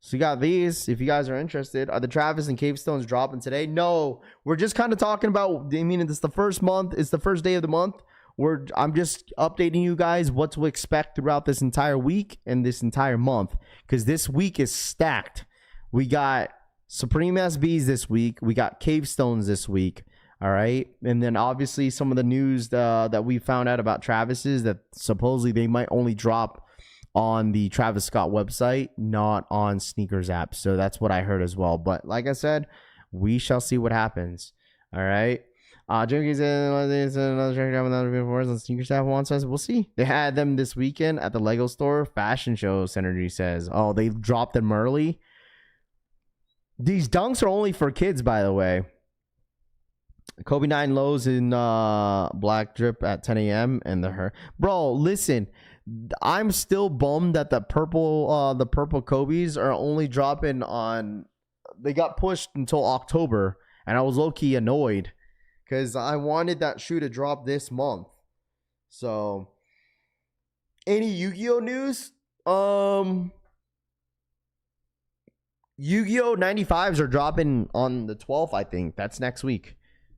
So you got these. If you guys are interested, are the Travis and Cave Stones dropping today? No, we're just kind of talking about. I mean, it's the first month. It's the first day of the month. I'm just updating you guys what to expect throughout this entire week and this entire month, because this week is stacked. We got Supreme SBs this week. We got Cave Stones this week. All right. And then obviously some of the news that we found out about Travis's, that supposedly they might only drop on the Travis Scott website, not on Sneakers app. So that's what I heard as well. But like I said, we shall see what happens. All right. Junkies another track down with other before on Sneakers app wants us. We'll see. They had them this weekend at the Lego store. Fashion show, Synergy says. Oh, they dropped them early. These dunks are only for kids, by the way. Kobe 9 lows in black drip at 10 a.m. and the bro, listen, I'm still bummed that the purple Kobe's are only dropping on. They got pushed until October, and I was low key annoyed because I wanted that shoe to drop this month. So, any Yu-Gi-Oh news? Yu-Gi-Oh 95s are dropping on the 12th, I think. That's next week.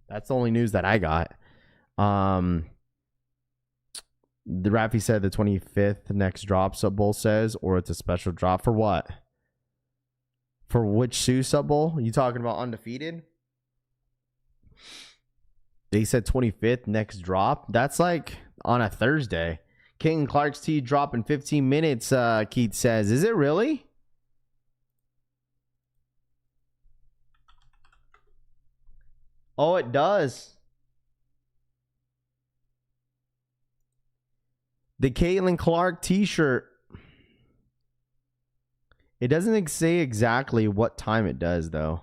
That's the only news that I got. The Raffy said the 25th next drop, Sub Bowl says, or it's a special drop. For what? For which shoe, Sub Bowl? You talking about undefeated? They said 25th next drop. That's like on a Thursday. Caitlyn Clark's tee drop in 15 minutes, Keith says. Is it really? Oh, it does. The Caitlyn Clark t-shirt. It doesn't say exactly what time it does, though.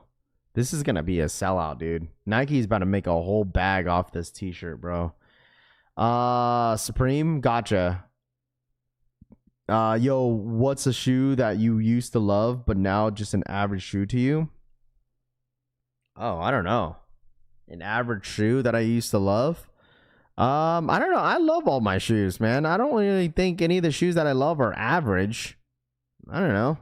This is going to be a sellout, dude. Nike's about to make a whole bag off this t-shirt, bro. Supreme, gotcha. Yo, what's a shoe that you used to love, but now just an average shoe to you? Oh, I don't know. An average shoe that I used to love? I don't know. I love all my shoes, man. I don't really think any of the shoes that I love are average. I don't know.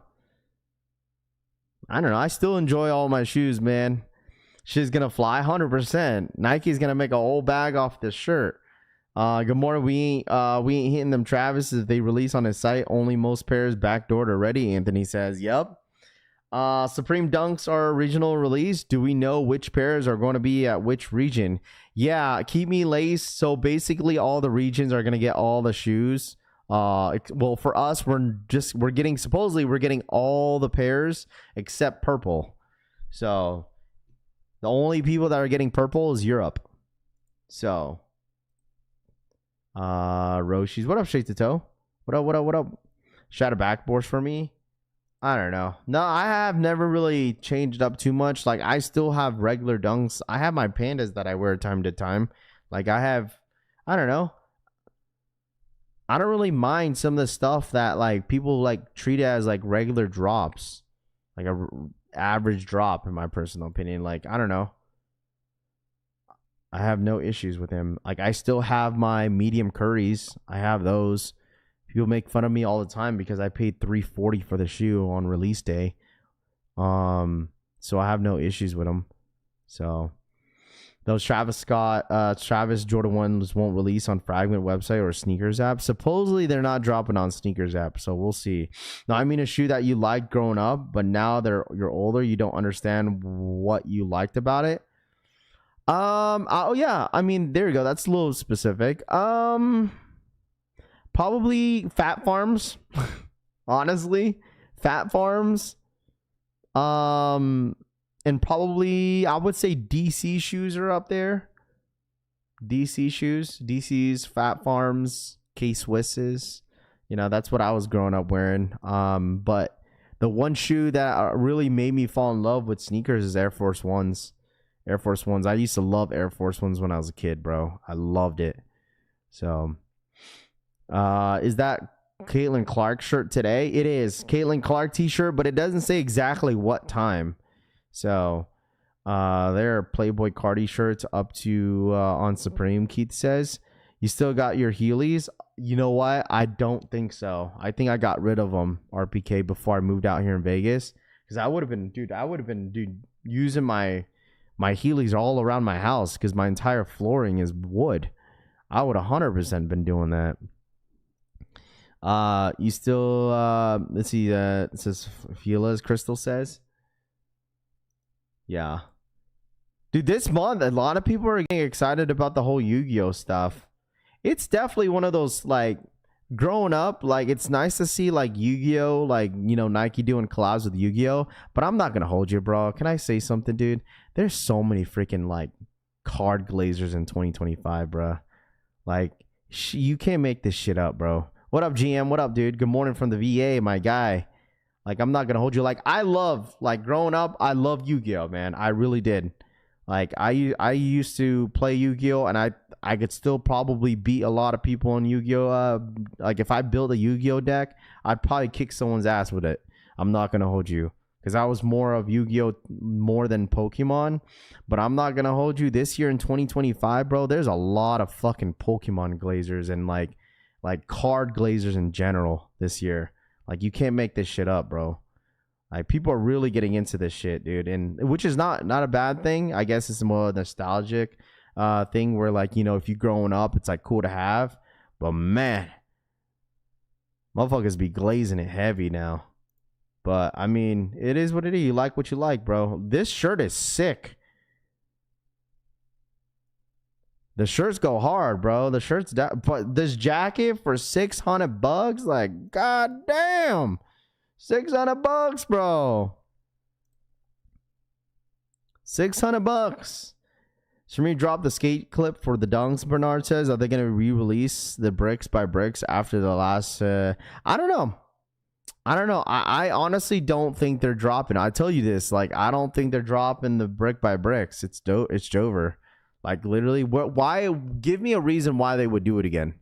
I still enjoy all my shoes, man. She's gonna fly 100%. Nike's gonna make a whole bag off this shirt. Good morning. We ain't hitting them Travis's. They release on his site. Only most pairs backdoored already. Anthony says, "Yep." Supreme Dunks are regional release. Do we know which pairs are going to be at which region? Yeah, keep me laced. So basically all the regions are going to get all the shoes. Well, for us, we're getting all the pairs except purple. So the only people that are getting purple is Europe. So Roshi's, what up, Straight to Toe? What up? Shadow backboards for me. I don't know. No, I have never really changed up too much. Like, I still have regular dunks. I have my pandas that I wear time to time. Like, I don't know. I don't really mind some of the stuff that, like, people, like, treat as, like, regular drops. Like, a average drop, in my personal opinion. Like, I don't know. I have no issues with him. Like, I still have my medium curries. I have those. People make fun of me all the time because I paid $340 for the shoe on release day. So I have no issues with them. So those Travis Jordan 1s won't release on Fragment website or Sneakers app. Supposedly they're not dropping on Sneakers app, so we'll see. Now, I mean a shoe that you liked growing up, but now you're older, you don't understand what you liked about it. Oh yeah, I mean, there you go. That's a little specific. Probably Fat Farms. Honestly, Fat Farms. And probably I would say DC shoes are up there. DC shoes, DC's, Fat Farms, K-Swisses. You know, that's what I was growing up wearing. But the one shoe that really made me fall in love with sneakers is Air Force Ones. Air Force Ones. I used to love Air Force Ones when I was a kid, bro. I loved it. So, is that Caitlyn Clark shirt today? It is Caitlyn Clark t-shirt, but it doesn't say exactly what time. So, there are Playboy Cardi shirts up to on Supreme. Keith says, you still got your Heelys? You know what? I don't think so. I think I got rid of them, RPK, before I moved out here in Vegas. Because I would have been, using my Heelys all around my house because my entire flooring is wood. I would 100% been doing that. You still, let's see, it says Fila's, Crystal says. Yeah. Dude, this month, a lot of people are getting excited about the whole Yu-Gi-Oh stuff. It's definitely one of those, like, growing up, like, it's nice to see, like, Yu-Gi-Oh, like, you know, Nike doing collabs with Yu-Gi-Oh, but I'm not gonna hold you, bro. Can I say something, dude? There's so many freaking, like, card glazers in 2025, bro. Like, you can't make this shit up, bro. What up, GM? What up, dude? Good morning from the VA, my guy. Like, I'm not gonna hold you. Like, I love, like, growing up, I loved Yu-Gi-Oh, man. I really did. Like, I used to play Yu-Gi-Oh, and I could still probably beat a lot of people on Yu-Gi-Oh. Like, if I built a Yu-Gi-Oh deck, I'd probably kick someone's ass with it. I'm not gonna hold you. Because I was more of Yu-Gi-Oh more than Pokemon. But I'm not gonna hold you. This year in 2025, bro, there's a lot of fucking Pokemon glazers and, like card glazers in general this year. Like, you can't make this shit up, bro. Like, people are really getting into this shit, dude, and which is not a bad thing. I guess it's more nostalgic thing where, like, you know, if you're growing up, it's like cool to have. But man, motherfuckers be glazing it heavy now. But I mean, it is what it is. You like what you like, bro. This shirt is sick. The shirts go hard, bro. The shirts, but this jacket for $600, like, god damn, $600, bro. $600. Shamir dropped the skate clip for the dunks. Bernard says, are they gonna re-release the bricks by bricks after the last? I don't know. I honestly don't think they're dropping. I tell you this, like, I don't think they're dropping the brick by bricks. It's Jover. Like, literally, why? Give me a reason why they would do it again.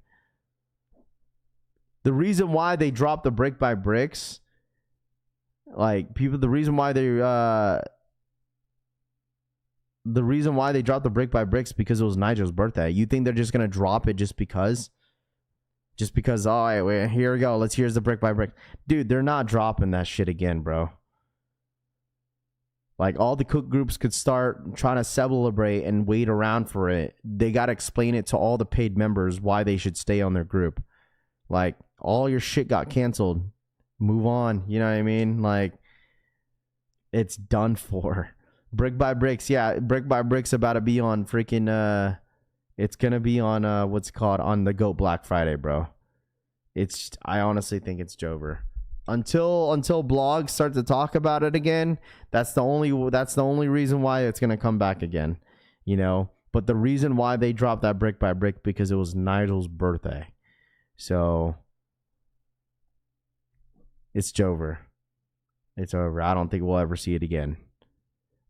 The reason why they dropped the brick by bricks, like, people, the reason why they dropped the brick by bricks because it was Nigel's birthday. You think they're just gonna drop it just because? Just because? Oh, wait, here we go. Here's the brick by brick, dude. They're not dropping that shit again, bro. Like, all the cook groups could start trying to celebrate and wait around for it. They got to explain it to all the paid members why they should stay on their group. Like, all your shit got canceled. Move on. You know what I mean? Like, it's done for. Brick by Bricks. Yeah, Brick by Bricks about to be on freaking, it's going to be on, what's it called? On the GOAT Black Friday, bro. I honestly think it's Jover. Until blogs start to talk about it again, that's the only reason why it's gonna come back again, you know. But the reason why they dropped that brick by brick because it was Nigel's birthday, so it's Jover. It's over. I don't think we'll ever see it again.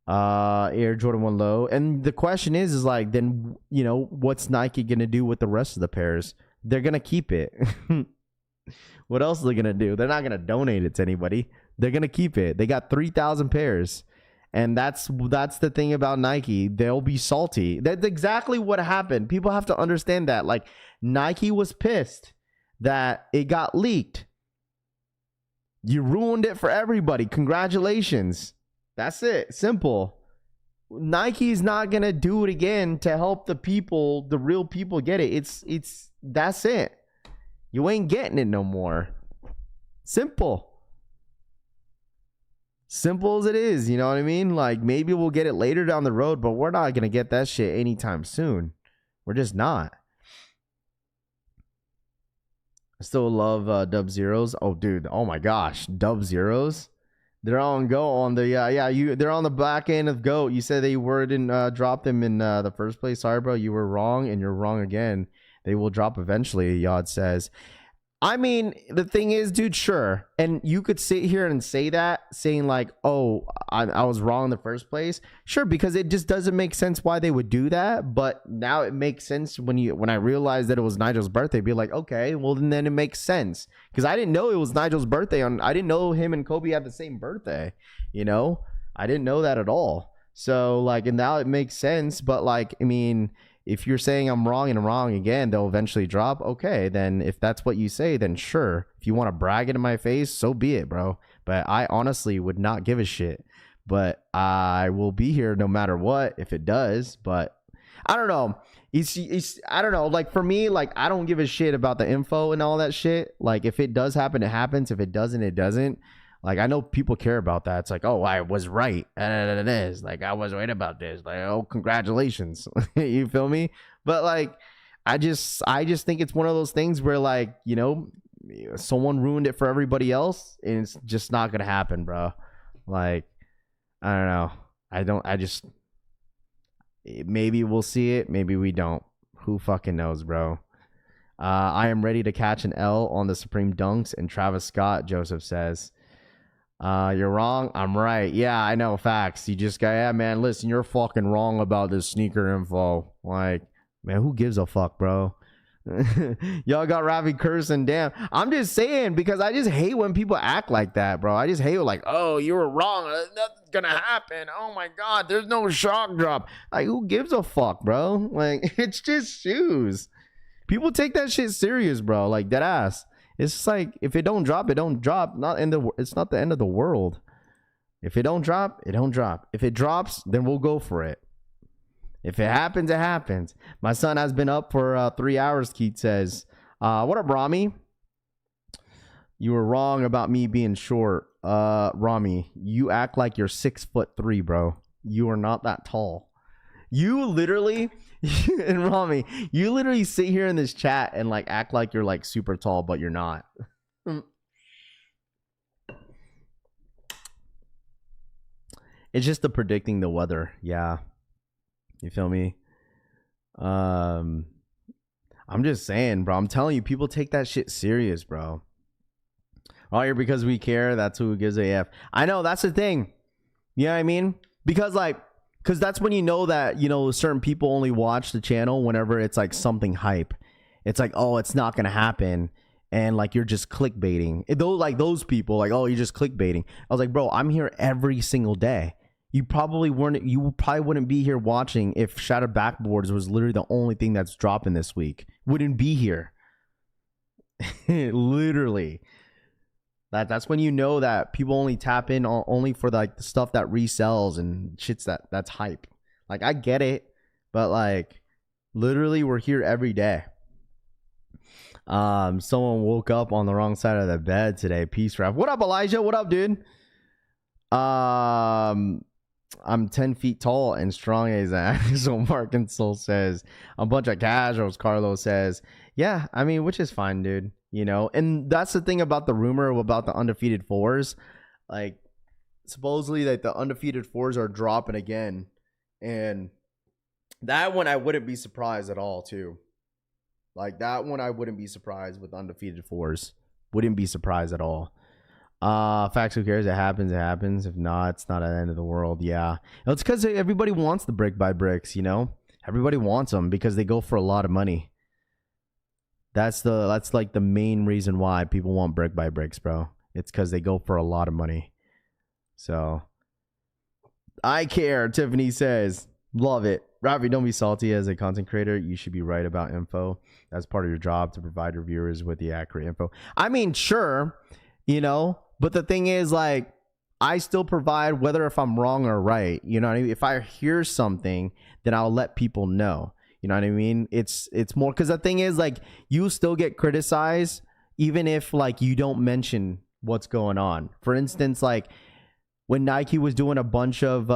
Air Jordan 1 low, and the question is like, then, you know, what's Nike gonna do with the rest of the pairs? They're gonna keep it. What else are they going to do? They're not going to donate it to anybody. They're going to keep it. They got 3,000 pairs. And that's the thing about Nike. They'll be salty. That's exactly what happened. People have to understand that. Like, Nike was pissed that it got leaked. You ruined it for everybody. Congratulations. That's it. Simple. Nike's not gonna do it again to help the people, the real people get it. It's that's it. You ain't getting it no more. Simple. Simple as it is, you know what I mean? Like, maybe we'll get it later down the road, but we're not gonna get that shit anytime soon. We're just not. I still love Dub Zeros. Oh, dude. Oh my gosh, Dub Zeros. They're on Go on the they're on the back end of Go. You said they didn't drop them in the first place. Sorry, bro. You were wrong, and you're wrong again. They will drop eventually, Yod says. I mean, the thing is, dude, sure. And you could sit here and say that, saying like, oh, I was wrong in the first place. Sure, because it just doesn't make sense why they would do that. But now it makes sense when I realized that it was Nigel's birthday. Be like, okay, well, then it makes sense. Because I didn't know it was Nigel's birthday. I didn't know him and Kobe had the same birthday. You know? I didn't know that at all. So, like, and now it makes sense. But, like, I mean, if you're saying I'm wrong and wrong again, they'll eventually drop. Okay, then if that's what you say, then sure. If you want to brag it in my face, so be it, bro. But I honestly would not give a shit. But I will be here no matter what if it does. But I don't know. I don't know. Like, for me, like, I don't give a shit about the info and all that shit. Like, if it does happen, it happens. If it doesn't, it doesn't. Like, I know people care about that. It's like, oh, I was right. And it is. Like, I was right about this. Like, oh, congratulations. You feel me? But, like, I just think it's one of those things where, like, you know, someone ruined it for everybody else. And it's just not going to happen, bro. Like, I don't know. Maybe we'll see it. Maybe we don't. Who fucking knows, bro? I am ready to catch an L on the Supreme Dunks and Travis Scott, Joseph says. You're wrong. I'm right. Yeah, I know. Facts. You just got, yeah, man, listen, you're fucking wrong about this sneaker info. Like, man, who gives a fuck, bro? Y'all got Raffy cursing. Damn. I'm just saying, because I just hate when people act like that, bro. I just hate like, oh, you were wrong. Nothing's gonna happen. Oh my God, there's no shock drop. Like, who gives a fuck, bro? Like, it's just shoes. People take that shit serious, bro. Like, dead ass. It's just like, if it don't drop, it don't drop. It's not the end of the world. If it don't drop, it don't drop. If it drops, then we'll go for it. If it happens, it happens. My son has been up for 3 hours, Keith says. What up, Rami? You were wrong about me being short. Rami, you act like you're 6'3", bro. You are not that tall. You literally... and Rami, you literally sit here in this chat and like act like you're like super tall, but you're not. It's just the predicting the weather. Yeah. You feel me? I'm just saying, bro. I'm telling you, people take that shit serious, bro. All here because we care. That's who gives a F. I know, that's the thing. You know what I mean? Because that's when you know that, you know, certain people only watch the channel whenever it's like something hype. It's like, oh, it's not gonna happen, and like you're just clickbaiting. Those people, like, oh, you're just clickbaiting. I was like, bro, I'm here every single day. You probably wouldn't be here watching if Shattered Backboards was literally the only thing that's dropping this week. Wouldn't be here. Literally. That's when you know that people only tap in only for like the stuff that resells and shits that's hype. Like, I get it, but like literally we're here every day. Someone woke up on the wrong side of the bed today. Peace, Raff. What up, Elijah? What up, dude? I'm 10 feet tall and strong as an axle. Mark and Soul says. A bunch of casuals, Carlos says. Yeah, I mean, which is fine, dude. You know, and that's the thing about the rumor about the undefeated fours. Like, supposedly that the undefeated fours are dropping again. And that one I wouldn't be surprised at all, too. Like, that one I wouldn't be surprised with undefeated fours. Wouldn't be surprised at all. Facts, who cares? It happens, it happens. If not, it's not at the end of the world. Yeah. It's because everybody wants the brick by bricks, you know? Everybody wants them because they go for a lot of money. That's like the main reason why people want brick by bricks, bro. It's because they go for a lot of money. So I care, Tiffany says. Love it. Raffy, don't be salty. As a content creator, you should be right about info. That's part of your job, to provide your viewers with the accurate info. I mean, sure, but the thing is, like, I still provide whether if I'm wrong or right. You know what I mean? If I hear something, then I'll let people know. You know what I mean? It's more because the thing is, like, you still get criticized even if, like, you don't mention what's going on. For instance, like when Nike was doing a bunch of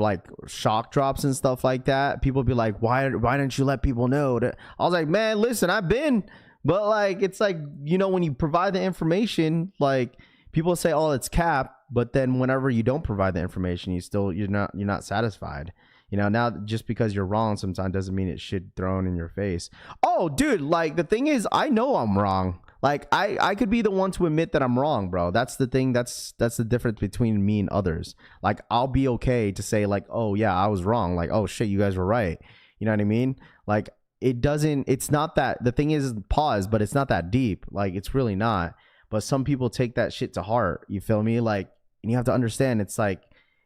like shock drops and stuff like that, people be like, why didn't you let people know that? I was like, man, listen, I've been, but like, it's like, when you provide the information, like, people say, oh, it's cap, but then whenever you don't provide the information, you're not satisfied. Now just because you're wrong sometimes doesn't mean it's shit thrown in your face. Oh, dude, like, the thing is, I know I'm wrong. Like, I could be the one to admit that I'm wrong, bro. That's the thing. That's the difference between me and others. Like, I'll be okay to say, like, oh yeah, I was wrong. Like, oh shit, you guys were right. You know what I mean? Like, it's not that, the thing is, pause, but it's not that deep. Like, it's really not. But some people take that shit to heart. You feel me? Like, and you have to understand, it's like,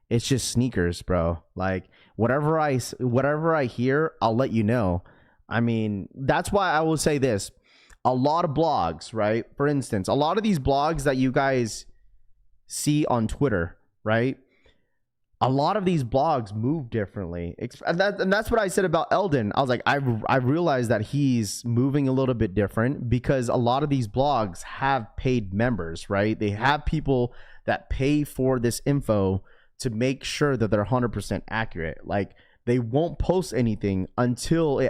it's just sneakers, bro. Like, whatever I hear, I'll let you know. I mean, that's why I will say this. A lot of blogs, right? For instance, a lot of these blogs that you guys see on Twitter, right? A lot of these blogs move differently. And that's what I said about Eldon. I was like, I realized that he's moving a little bit different because a lot of these blogs have paid members, right? They have people that pay for this info to make sure that they're 100% accurate. Like, they won't post anything until they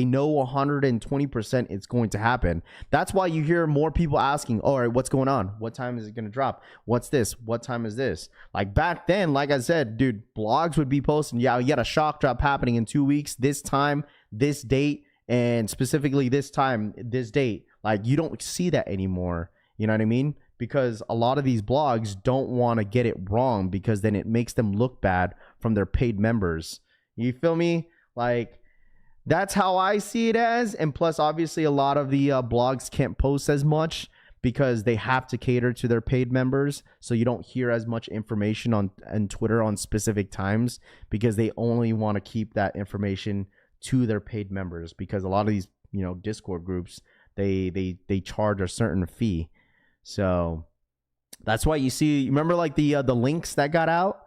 know 120% it's going to happen. That's why you hear more people asking, all right, what's going on? What time is it going to drop? What's this? What time is this? Like, back then, like I said, dude, blogs would be posting, yeah, you got a shock drop happening in 2 weeks, this time, this date, and specifically this time, this date. Like, you don't see that anymore. You know what I mean? Because a lot of these blogs don't want to get it wrong because then it makes them look bad from their paid members. You feel me? Like, that's how I see it as. And plus, obviously, a lot of the blogs can't post as much because they have to cater to their paid members. So you don't hear as much information on Twitter on specific times because they only want to keep that information to their paid members. Because a lot of these, Discord groups, they charge a certain fee. So that's why you see, remember, like, the links that got out?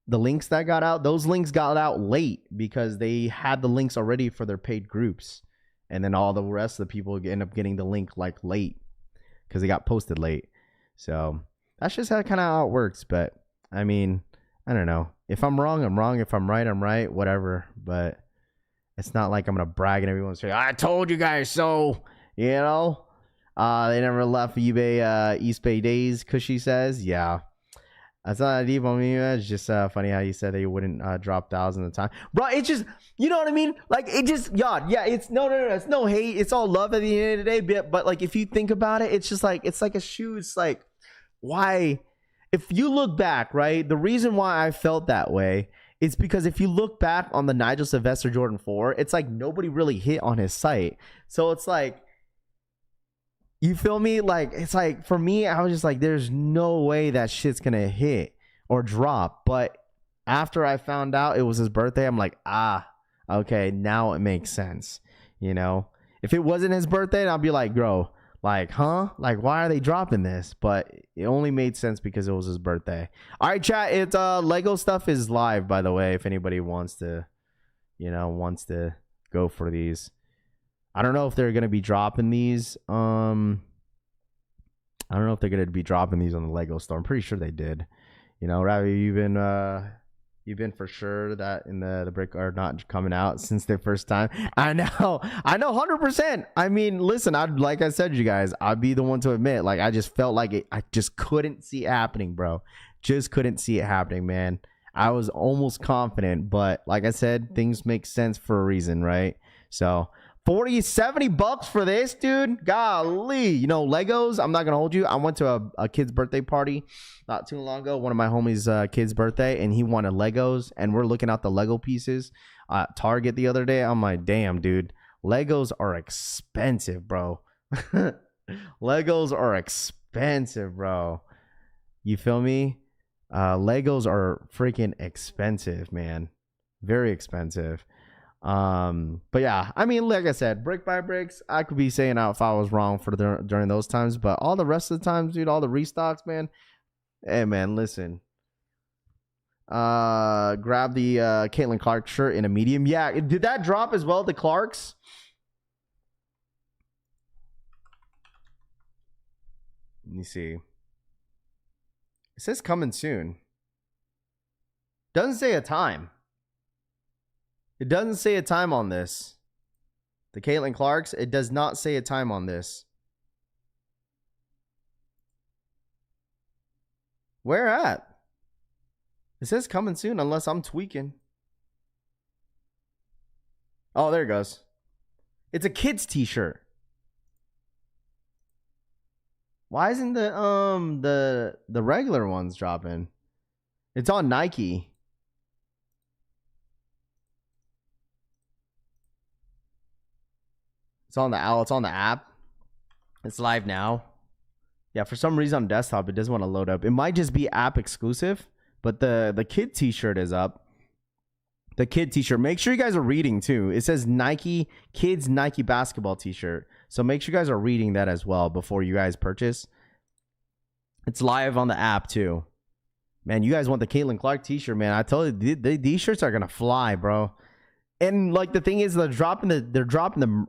Those links got out late because they had the links already for their paid groups. And then all the rest of the people end up getting the link, like, late because they got posted late. So that's just kind of how it works. But, I mean, I don't know. If I'm wrong, I'm wrong. If I'm right, I'm right. Whatever. But it's not like I'm going to brag and everyone say, I told you guys so, They never left eBay East Bay days, Cushy says. Yeah. That's not deep on me, man. It's just funny how you said that you wouldn't drop thousands of the time. Bro, it's just, you know what I mean? Like, it just, yeah, it's no, it's no hate. It's all love at the end of the day. But like, if you think about it, it's just like, it's like a shoe. It's like, why? If you look back, right, the reason why I felt that way is because if you look back on the Nigel Sylvester Jordan 4, it's like nobody really hit on his site. So it's like, you feel me? Like, it's like, for me, I was just like, there's no way that shit's gonna hit or drop. But after I found out it was his birthday, I'm like, okay, now it makes sense. If it wasn't his birthday, I'd be like, bro, like, huh? Like, why are they dropping this? But it only made sense because it was his birthday. All right, chat. It's Lego stuff is live, by the way, if anybody wants to, go for these. I don't know if they're going to be dropping these. I don't know if they're going to be dropping these on the Lego store. I'm pretty sure they did. Ravi, you've been for sure that in the brick are not coming out since their first time. I know 100%. I mean, listen, like I said, you guys, I'd be the one to admit, like, I just felt like I just couldn't see it happening, bro. Just couldn't see it happening, man. I was almost confident, but like I said, things make sense for a reason, right? So $70 for this, dude. Golly. Legos, I'm not gonna hold you. I went to a kid's birthday party not too long ago, one of my homies' kid's birthday, and he wanted Legos, and we're looking at the Lego pieces at Target the other day. I'm like, damn, dude, Legos are expensive, bro. Legos are expensive, bro. You feel me? Legos are freaking expensive, man. Very expensive. But yeah, I mean, like I said, brick by bricks, I could be saying out if I was wrong for during those times, but all the rest of the times, dude, all the restocks, man. Hey, man, listen. Grab the Caitlyn Clark shirt in a medium. Yeah, did that drop as well, the Clarks? Let me see. It says coming soon. Doesn't say a time. It doesn't say a time on this. The Caitlyn Clarks, it does not say a time on this. Where at? It says coming soon unless I'm tweaking. Oh, there it goes. It's a kid's t-shirt. Why isn't the regular ones dropping? It's on Nike. It's on the app. It's live now. Yeah, for some reason on desktop it doesn't want to load up. It might just be app exclusive, but the kid t-shirt is up. The kid t-shirt. Make sure you guys are reading too. It says Nike kids Nike basketball t-shirt. So make sure you guys are reading that as well before you guys purchase. It's live on the app too. Man, you guys want the Caitlyn Clark t-shirt, man. I told you these shirts are gonna fly, bro. And like the thing is, they're dropping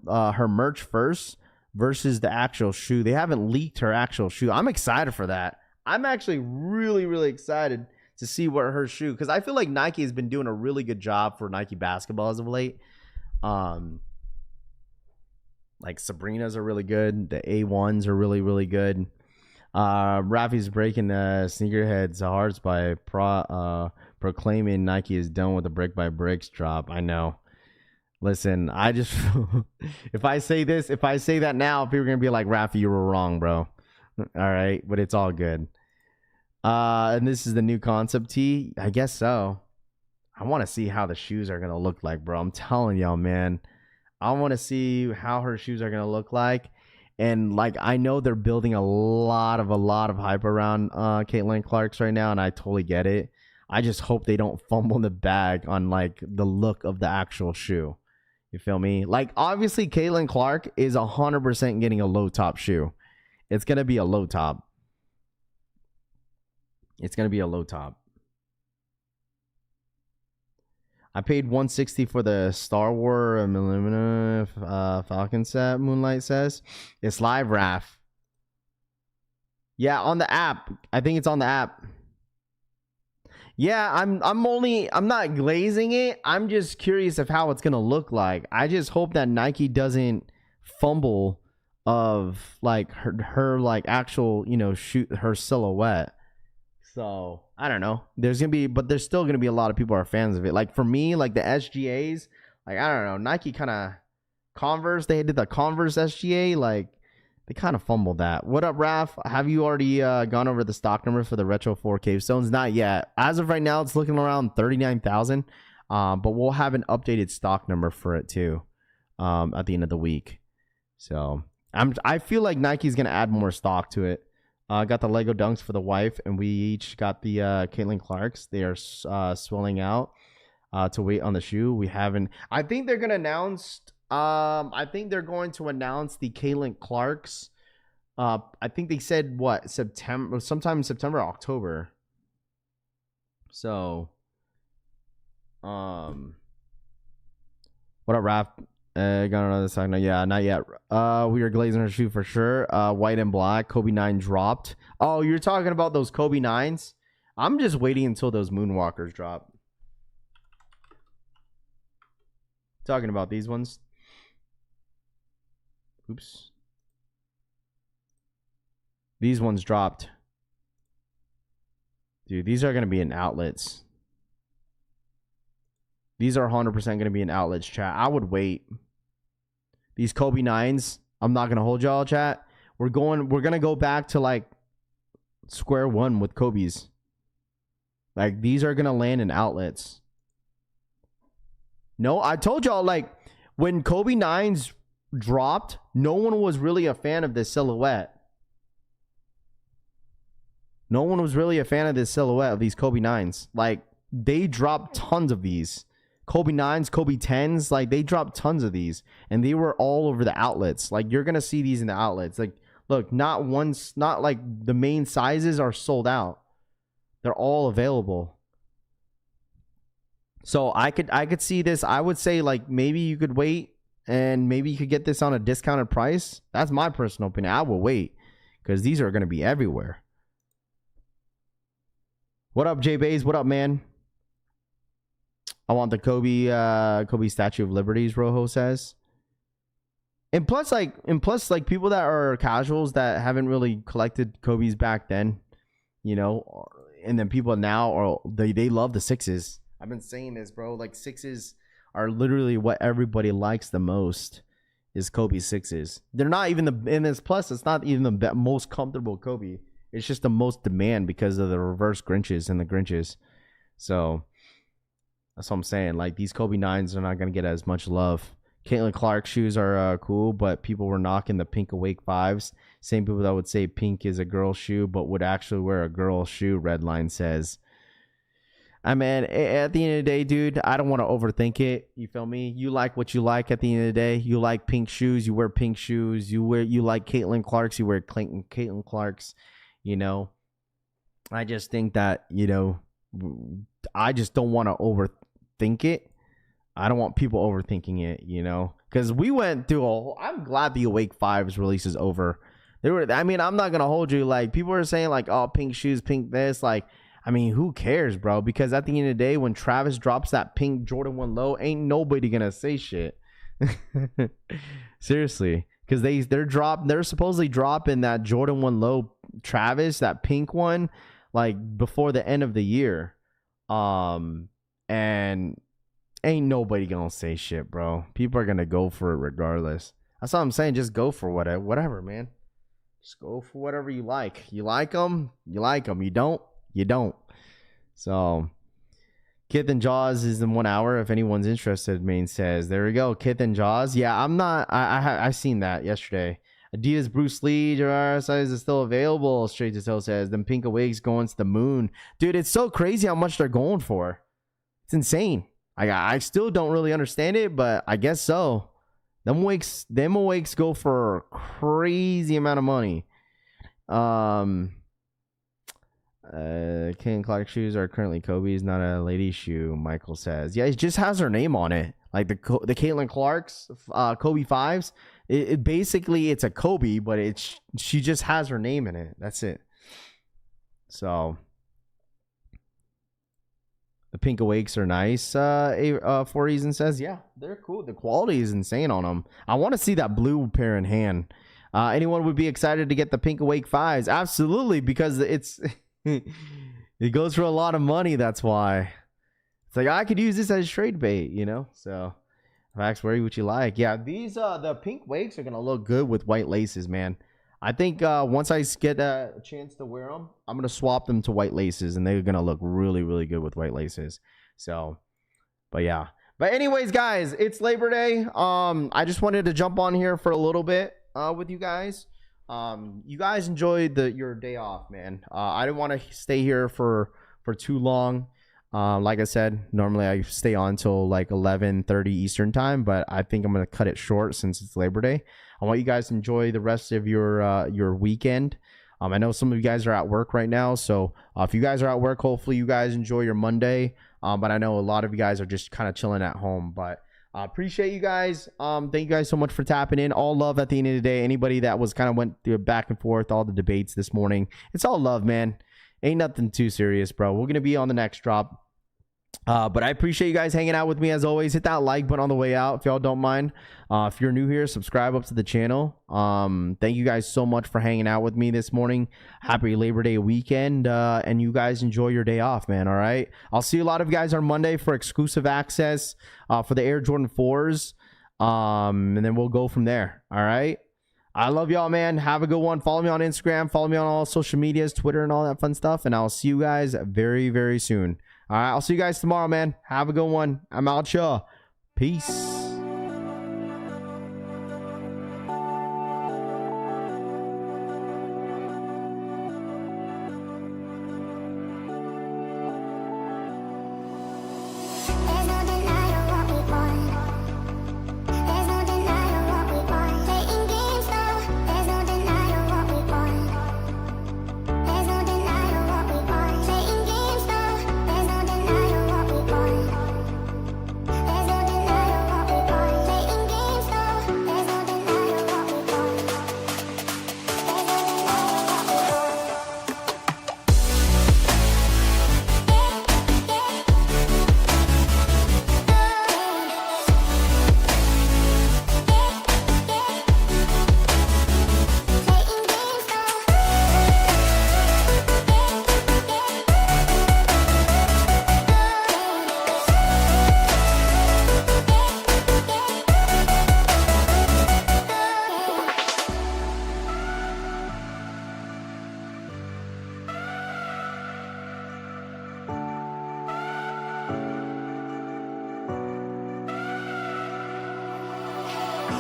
her merch first versus the actual shoe. They haven't leaked her actual shoe. I'm excited for that. I'm actually really, really excited to see what her shoe, because I feel like Nike has been doing a really good job for Nike basketball as of late. Like Sabrina's are really good. The A1s are really, really good. Raffy's breaking sneakerheads' hearts by proclaiming Nike is done with the brick by bricks drop. I know. Listen, I just if I say that now, people are gonna be like, Raffy, you were wrong, bro. All right, but it's all good. And this is the new concept tee. I guess so. I want to see how the shoes are gonna look like, bro. I'm telling y'all, man. I want to see how her shoes are gonna look like. And like, I know they're building a lot of hype around Caitlyn Clark's right now, and I totally get it. I just hope they don't fumble the bag on like the look of the actual shoe. You feel me? Like, obviously, Caitlyn Clark is 100% getting a low top shoe. It's gonna be a low top. It's gonna be a low top. I paid $160 for the Star Wars Illumina Falcon set. Moonlight says it's live, Raph. Yeah, on the app. I think it's on the app. Yeah, I'm not glazing it. I'm just curious of how it's gonna look like. I just hope that Nike doesn't fumble of like her like actual, you know, shoot her silhouette. So I don't know. There's still gonna be a lot of people who are fans of it. Like for me, like the SGAs, like I don't know, Nike kind of Converse. They did the Converse SGA, like they kind of fumbled that. What up, Raph? Have you already gone over the stock numbers for the Retro 4 Cave Stones? Not yet. As of right now, it's looking around 39,000. But we'll have an updated stock number for it too, at the end of the week. So I feel like Nike's gonna add more stock to it. Got the Lego Dunks for the wife, and we each got the Caitlyn Clarks. They are swelling out to wait on the shoe. We haven't. I think they're gonna announce. I think they're going to announce the Caitlyn Clarks. I think they said what, September, sometime in September, or October. So, what up, Raph? Got another second. Yeah, not yet. We are glazing her shoe for sure. White and black. Kobe 9 dropped. Oh, you're talking about those Kobe 9s? I'm just waiting until those Moonwalkers drop. Talking about these ones. Oops. These ones dropped. Dude, these are going to be in outlets. These are 100% going to be in outlets, chat. I would wait. These Kobe 9s, I'm not going to hold y'all, chat. We're going to go back to like square one with Kobe's. Like, these are going to land in outlets. No, I told y'all, like, when Kobe 9s dropped, no one was really a fan of this silhouette. No one was really a fan of this silhouette of these Kobe 9s. Like, they dropped tons of these. Kobe 9s, Kobe 10s, like, they dropped tons of these. And they were all over the outlets. Like, you're going to see these in the outlets. Like, look, not like the main sizes are sold out. They're all available. So I could see this. I would say, like, maybe you could wait and maybe you could get this on a discounted price. That's my personal opinion. I will wait because these are going to be everywhere. What up, J Bays? What up, man? I want the Kobe Statue of Liberties, Rojo says. And plus, like people that are casuals that haven't really collected Kobe's back then, you know, and then people now are they love the 6s. I've been saying this, bro. Like, 6s are literally what everybody likes the most is Kobe 6s. They're not even it's not even the most comfortable Kobe. It's just the most demand because of the reverse Grinches and the Grinches. So that's what I'm saying. Like, these Kobe 9s are not going to get as much love. Caitlyn Clark shoes are cool, but people were knocking the Pink Awake 5s. Same people that would say pink is a girl shoe, but would actually wear a girl shoe, Redline says. I mean, at the end of the day, dude, I don't want to overthink it. You feel me? You like what you like at the end of the day. You like pink shoes, you wear pink shoes. You like Caitlyn Clarks, you wear Caitlyn Clarks. You know, I just think that, you know, I just don't want to overthink it. I don't want people overthinking it, you know, because we went through I'm glad the Awake 5's release is over. I mean, I'm not going to hold you. Like, people are saying, like, oh, pink shoes, pink this. Like, I mean, who cares, bro? Because at the end of the day, when Travis drops that pink Jordan 1 low, ain't nobody going to say shit. Seriously. Because they're supposedly dropping that Jordan 1 low Travis, that pink one, like, before the end of the year. And ain't nobody going to say shit, bro. People are going to go for it regardless. That's all I'm saying. Just go for whatever, man. Just go for whatever you like. You like them, you like them. You don't, you don't. So, Kith and Jaws is in 1 hour. If anyone's interested, Main says. There we go. Kith and Jaws. Yeah, I'm not. I seen that yesterday. Adidas Bruce Lee, your size is still available. Straight to Toe says. Them Pink Awake's going to the moon. Dude, it's so crazy how much they're going for. It's insane. I still don't really understand it, but I guess so. Them awakes go for a crazy amount of money. Caitlyn Clark shoes are currently Kobe's, not a lady shoe, Michael says. Yeah, it just has her name on it. Like the Caitlyn Clark's Kobe 5s. It basically, it's a Kobe, but she just has her name in it. That's it. So the Pink Awakes are nice. For Reason says, yeah, they're cool. The quality is insane on them. I want to see that blue pair in hand. Anyone would be excited to get the Pink Awake 5s? Absolutely, because it goes for a lot of money. That's why. It's like, I could use this as trade bait, you know? So, Max, wear what you like. Yeah, these, the Pink Wakes are going to look good with white laces, man. I think once I get a chance to wear them, I'm going to swap them to white laces, and they're going to look really, really good with white laces. So, but yeah. But anyways, guys, it's Labor Day. I just wanted to jump on here for a little bit with you guys. You guys enjoyed your day off, man. I didn't want to stay here for too long. Like I said, normally I stay on till like 11:30 Eastern time, but I think I'm going to cut it short since it's Labor Day. I want you guys to enjoy the rest of your weekend. I know some of you guys are at work right now, so if you guys are at work, hopefully you guys enjoy your Monday. But I know a lot of you guys are just kind of chilling at home. But appreciate you guys. Thank you guys so much for tapping in. All love at the end of the day. Anybody that was kind of went through back and forth, all the debates this morning, it's all love, man. Ain't nothing too serious, bro. We're gonna be on the next drop. But I appreciate you guys hanging out with me as always. Hit that like button on the way out if y'all don't mind. If you're new here, subscribe up to the channel. Thank you guys so much for hanging out with me this morning. Happy Labor Day weekend, and you guys enjoy your day off, man. All right, I'll see a lot of you guys on Monday for exclusive access for the Air Jordan 4s, and then we'll go from there. All right, I love y'all, man. Have a good one. Follow me on Instagram, follow me on all social medias, Twitter, and all that fun stuff, and I'll see you guys very, very soon. All right, I'll see you guys tomorrow, man. Have a good one. I'm out, y'all. Peace.